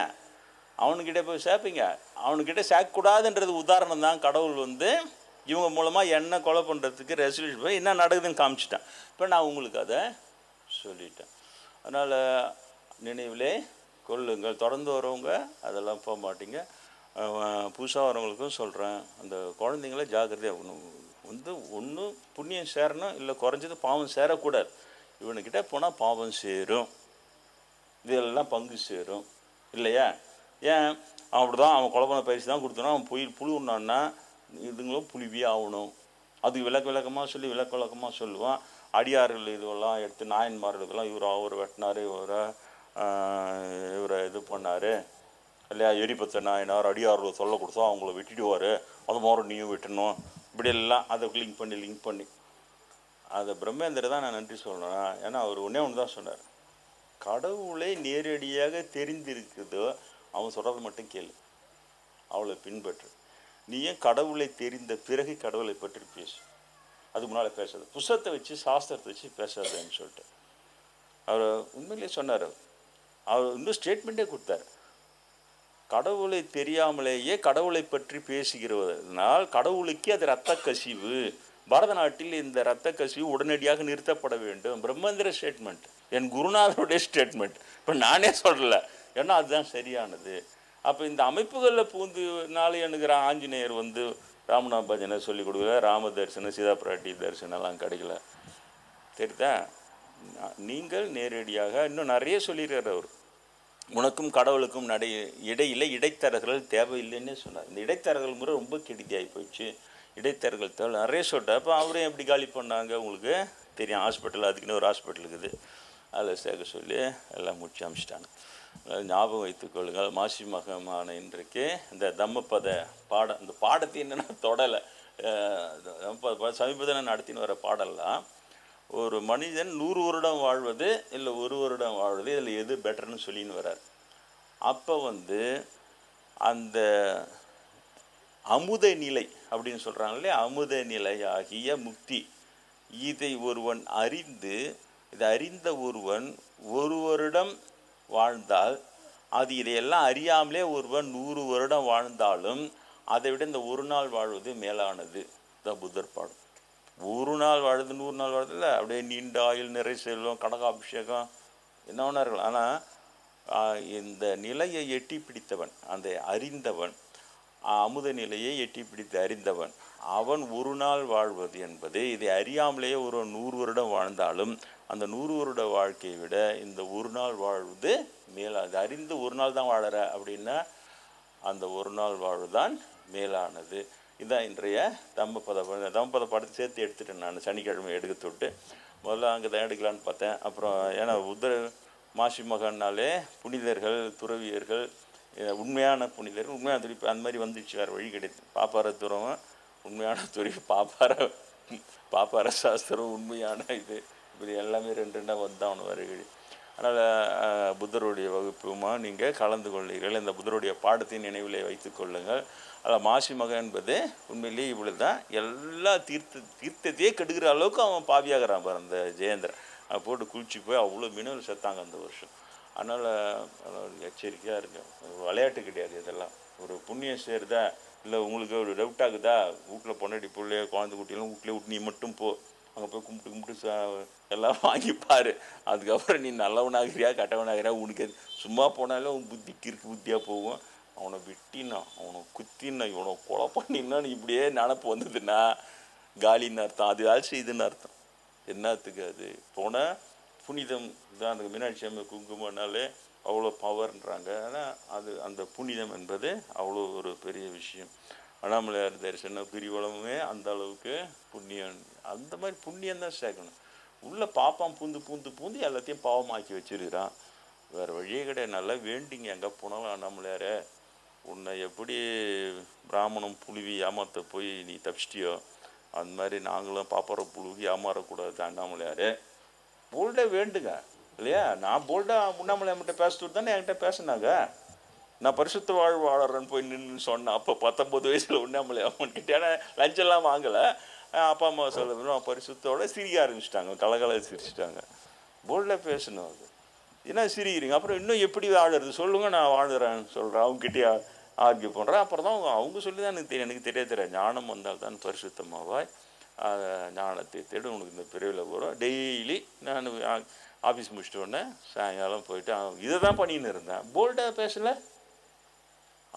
அவனுக்கிட்ட போய் சேர்ப்பீங்க. அவனுக்கிட்ட சேர்க்கக்கூடாதுன்றது உதாரணம் தான். கடவுள் இவங்க மூலமாக என்ன கொலை பண்ணுறதுக்கு ரெசல்யூஷன் போய் என்ன நடக்குதுன்னு காமிச்சிட்டேன். இப்போ நான் உங்களுக்கு அதை சொல்லிட்டேன். அதனால் நினைவிலே கொள்ளுங்கள். தொடர்ந்து வரவங்க அதெல்லாம் போக மாட்டீங்க. புதுசாக வரவங்களுக்கும் சொல்கிறேன், அந்த குழந்தைங்கள ஜாக்கிரதையாக ஒன்று புண்ணியம் சேரணும், இல்லை குறைஞ்சது பாவம் சேரக்கூடாது. இவனுக்கிட்ட போனால் பாவம் சேரும், இதெல்லாம் பங்கு சேரும் இல்லையா? ஏன் அப்படி தான் அவன் குழப்பன பயிற்சி தான் கொடுத்தோன்னா அவன் புழுன்னான்னா இதுங்களும் புலிவியே ஆகணும். அது விளக்கமாக சொல்லி விளக்கமாக சொல்லுவான். அடியார்கள் இதுவெல்லாம் எடுத்து நாயன்மார்களுக்கெல்லாம் இவர் வெட்டினார், இவரை இது பண்ணார் இல்லையா? எரிபத்த நாயனார் அடியார்கள் சொல்ல கொடுத்தோம், அவங்கள வெட்டிடுவார், அது மாதிரி நீயும் வெட்டணும், இப்படியெல்லாம் அதை லிங்க் பண்ணி அதை பிரம்மேந்திர தான் நான் நன்றி சொல்லணும். ஏன்னா அவர் ஒன்று தான் சொன்னார், கடவுளை நேரடியாக தெரிந்திருக்குதோ அவன் சொல்கிறது மட்டும் கேளு, அவளை பின்பற்று. நீ ஏன் கடவுளை தெரிந்த பிறகு கடவுளை பற்றி பேசு, அதுக்கு முன்னால் பேசாது. புஸ்தகத்தை வச்சு சாஸ்திரத்தை வச்சு பேசாதுன்னு சொல்லிட்டு அவர் உண்மையிலே சொன்னார். அவர் இன்னும் ஸ்டேட்மெண்ட்டே கொடுத்தார், கடவுளை தெரியாமலேயே கடவுளை பற்றி பேசுகிறதுனால் கடவுளுக்கே அது இரத்த கசிவு. பாரத நாட்டில் இந்த இரத்த கசிவு உடனடியாக நிறுத்தப்பட வேண்டும். பிரம்மேந்திர ஸ்டேட்மெண்ட், என் குருநாதருடைய ஸ்டேட்மெண்ட். இப்போ நானே சொல்லலை, ஏன்னா அதுதான் சரியானது. அப்போ இந்த அமைப்புகளில் பூந்துனால எனக்கு ஆஞ்சநேயர் ராமநாம பஜனை சொல்லிக் கொடுக்கல, ராம தரிசனம் சீதா பிராட்டி தரிசனம்லாம் கிடைக்கல. தெரியுதா? நீங்கள் நேரடியாக இன்னும் நிறைய சொல்லிடுறார் அவர். உனக்கும் கடவுளுக்கும் இடையில் இடைத்தரகர்கள் தேவையில்லைன்னே சொன்னார். இந்த இடைத்தரகர்கள் முறை ரொம்ப கெடுதியாகி போயிடுச்சு. இடைத்தரகர்கள் தேவை நிறைய சொல்லிட்டார். அப்போ அவரையும் எப்படி காலி பண்ணாங்க உங்களுக்கு தெரியும். ஹாஸ்பிட்டல், அதுக்குன்னு ஒரு ஹாஸ்பிட்டல் இருக்குது, அதில் சேர்க்க சொல்லி எல்லாம் முடிச்சு அமைச்சிட்டாங்க. ஞாபகம் வைத்துக்கொள்ளுங்கள். மாசி மகமான இன்றைக்கு இந்த தம்மப்பத பாடம், இந்த பாடத்தை என்னென்னா தொடலை, சமீபத்தில் நடத்தின்னு வர பாடலாம். ஒரு மனிதன் 100 வருடம் வாழ்வது இல்லை 1 வருடம் வாழ்வது, இதில் எது பெட்டர்னு சொல்லின்னு வர்றார். அப்போ அந்த அமுத நிலை அப்படின்னு சொல்கிறாங்க இல்லையா, அமுத நிலை ஆகிய முக்தி, இதை ஒருவன் அறிந்த ஒருவன் 1 வருடம் வாழ்ந்தால், அது இதையெல்லாம் அறியாமலே ஒருவன் 100 வருடம் வாழ்ந்தாலும் அதை விட இந்த ஒரு நாள் வாழ்வது மேலானது. தான் புத்தர் பாடம். 1 நாள் வாழ்வது 100 நாள் வாழ்வது இல்லை, அப்படியே நீண்ட ஆயுள், நிறை செல்வம், கடகாபிஷேகம் என்ன வேணா இருக்கலாம். ஆனால் இந்த நிலையை எட்டி பிடித்தவன், அந்த அறிந்தவன், அமுத நிலையை எட்டி பிடித்து அறிந்தவன், அவன் 1 நாள் வாழ்வது என்பது, இதை அறியாமலேயே ஒரு 100 வருடம் வாழ்ந்தாலும் அந்த 100 வருட வாழ்க்கையை விட இந்த 1 நாள் வாழ்வது மேலானது. அறிந்து 1 நாள் தான் வாழற அப்படின்னா அந்த 1 நாள் வாழ்வுதான் மேலானது. இதுதான் இன்றைய தம்மப்பத பாடத்தை சேர்த்து எடுத்துட்டேன் நான். சனிக்கிழமை எடுக்க தொட்டு முதல்ல அங்கே தான் எடுக்கலான்னு பார்த்தேன். அப்புறம் ஏன்னா மாசி மகன்னாலே புனிதர்கள், துறவியர்கள், உண்மையான புனிதர்கள், உண்மையான துறவி அந்த மாதிரி வந்துடுச்சு, வேறு வழி கிடையாது. பாப்பார துறவன் உண்மையான துறவி, பாப்பார சாஸ்திரம் உண்மையான இது, இப்படி எல்லாமே 2 வந்தாவணும் வருகை. அதனால் புத்தருடைய வகுப்புமா நீங்கள் கலந்து கொள்ளுங்கள். இந்த புத்தருடைய பாடத்தின் நினைவிலே வைத்து கொள்ளுங்கள். அதில் மாசி மகன் என்பது உண்மையிலேயே இவ்வளோ தான். எல்லா தீர்த்தத்தையே கெடுக்கிற அளவுக்கு அவன் பாவியாகிறான் பாரு அந்த ஜெயேந்திரன். அவன் போட்டு குளிச்சு போய் அவ்வளோ மீனவர் செத்தாங்க அந்த வருஷம். அதனால் எச்சரிக்கையாக இருக்கும். விளையாட்டு கிடையாது இதெல்லாம். ஒரு புண்ணியம் சேருதா, இல்லை உங்களுக்கு ஒரு டவுட் ஆகுதா, வீட்டில் பொண்டாட்டி பிள்ளைய குழந்தை குட்டியெல்லாம் வீட்டிலே விட்டு நீ மட்டும் போ, அங்கே போய் கும்பிட்டு எல்லாம் வாங்கிப்பார். அதுக்கப்புறம் நீ நல்லவனாகிறியா கெட்டவனாகிறியா உனக்கு சும்மா போனாலும் உன் புத்தி கிறுக்கு புத்தியாக போகும். அவனை வெட்டினா அவனை குத்தினா இவனை கொலை பண்ணினான்னு இப்படியே நினப்பு வந்ததுன்னா காலின்னு அர்த்தம். அது ஆச்சு இதுன்னு அர்த்தம். என்னத்துக்கு அது போனால் புனிதம் தான். அந்த மீனாட்சி அம்மை குங்குமம்னாலே அவ்வளோ பவர்ன்றாங்க. ஆனால் அது அந்த புனிதம் என்பது அவ்வளோ ஒரு பெரிய விஷயம். அண்ணாமலையார் தரிசன கிரிவலமுமே அந்த அளவுக்கு புண்ணியம். அந்த மாதிரி புண்ணியம் தான் சேர்க்கணும். உள்ள பாப்பான் பூந்து எல்லாத்தையும் பாவமாக்கி வச்சிருக்கிறான். வேறு வழியே கிடையாது. நல்லா வேண்டிங்க எங்கே போனாலும் அண்ணாமலையார உன்னை எப்படி பிராமணம் புழுவி ஏமாற்ற போய் நீ தப்பிச்சிட்டியோ அந்த மாதிரி நாங்களும் பாப்பார புழுவி ஏமாறக்கூடாது அண்ணாமலையார். போல்டாக வேண்டுங்க இல்லையா? நான் போல்டாக உண்ணாமலை மட்டும் பேசிட்டு தானே என்கிட்ட பேசினாங்க. நான் பரிசுத்த வாழ்வு வாழறேன்னு போய் நின்று சொன்னேன். அப்போ 19 வயசில் உண்ணாமலை அவன்கிட்ட. ஏன்னா லஞ்செல்லாம் வாங்கலை. அப்பா அம்மா சொல்ல பரிசுத்தோட சிரிக்க ஆரம்பிச்சிட்டாங்க. கலகல சிரிச்சிட்டாங்க. போல்டாக பேசணும். அது ஏன்னா சிரிக்கிறீங்க. அப்புறம் இன்னும் எப்படி வாழறது சொல்லுங்கள், நான் வாழ்கிறேன்னு சொல்கிறேன். அவங்ககிட்டயே ஆர்கியூ பண்ணுறேன். அப்புறம் தான் அவங்க சொல்லி தான் எனக்கு தெரியாது. ஞானம் வந்தால் தான் பரிசுத்தமாவாய், ஞானத்தை தேடு உனக்கு இந்த பிரிவில் வரும். டெய்லி நான் ஆஃபீஸ் முடிச்சிட்டு உடனே சாயங்காலம் போயிட்டு இதை தான் பண்ணின்னு இருந்தேன். போல்டாக பேசலை.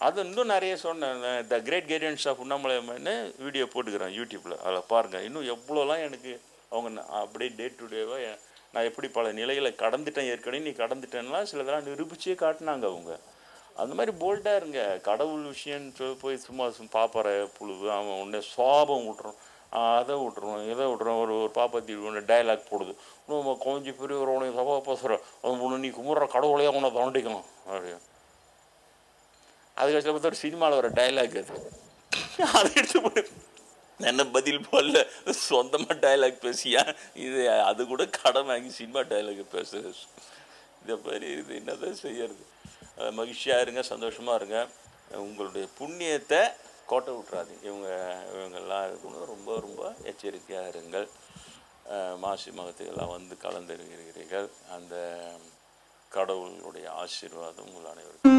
அது இன்னும் நிறைய சொன்னேன். த கிரேட் கைடன்ஸ் ஆஃப் உண்ணாமலையம்மன்னு வீடியோ போட்டுக்கிறேன் யூடியூப்பில். அதில் பாருங்கள். இன்னும் எவ்வளோலாம் எனக்கு அவங்க அப்படியே டே டு டேவாக நான் எப்படி பல நிலைகளை கடந்துட்டேன். ஏற்கனவே நீ கடந்துட்டேன்னா சிலதெல்லாம் நிரூபிச்சே காட்டினாங்க அவங்க. அந்த மாதிரி போல்டாக இருங்க. கடவுள் விஷயம்னு போய் சும்மா பாப்பார புழு அவன் உடனே சாபம் விட்றோம், அதை விட்ருவோம், இதை விட்ருவோம். ஒரு பாப்பாத்தி ஒன்று டைலாக் போடுது. இன்னும் கொஞ்சம் பெரிய ஒரு உனக்கு சபா பேசுகிறேன் அவன் ஒன்று நீ கும்பிட்ற கடவுளையே அவனை தாண்டிக்கணும் அப்படியே. அதுக்கு பார்த்தா ஒரு சினிமாவில் ஒரு டைலாக் அது. அதை எடுத்து போட்டு என்ன பதில் போடல, சொந்தமாக டைலாக் பேசியா இது அது கூட கடன் வாங்கி சினிமா டைலாக் பேசுறது. இதை மாதிரி இது என்னதான் செய்யறது. மகிழ்ச்சியாக இருங்க, சந்தோஷமாக இருங்க. உங்களுடைய புண்ணியத்தை கோட்டை விட்றாதீங்க. இவங்கெல்லாம் இருக்கணும். ரொம்ப ரொம்ப எச்சரிக்கையாக இருங்கள். மாசி மகத்துக்கெல்லாம் வந்து கலந்துருக்கிறீர்கள். அந்த கடவுளுடைய ஆசீர்வாதம் உங்கள் அனைவருக்கும்.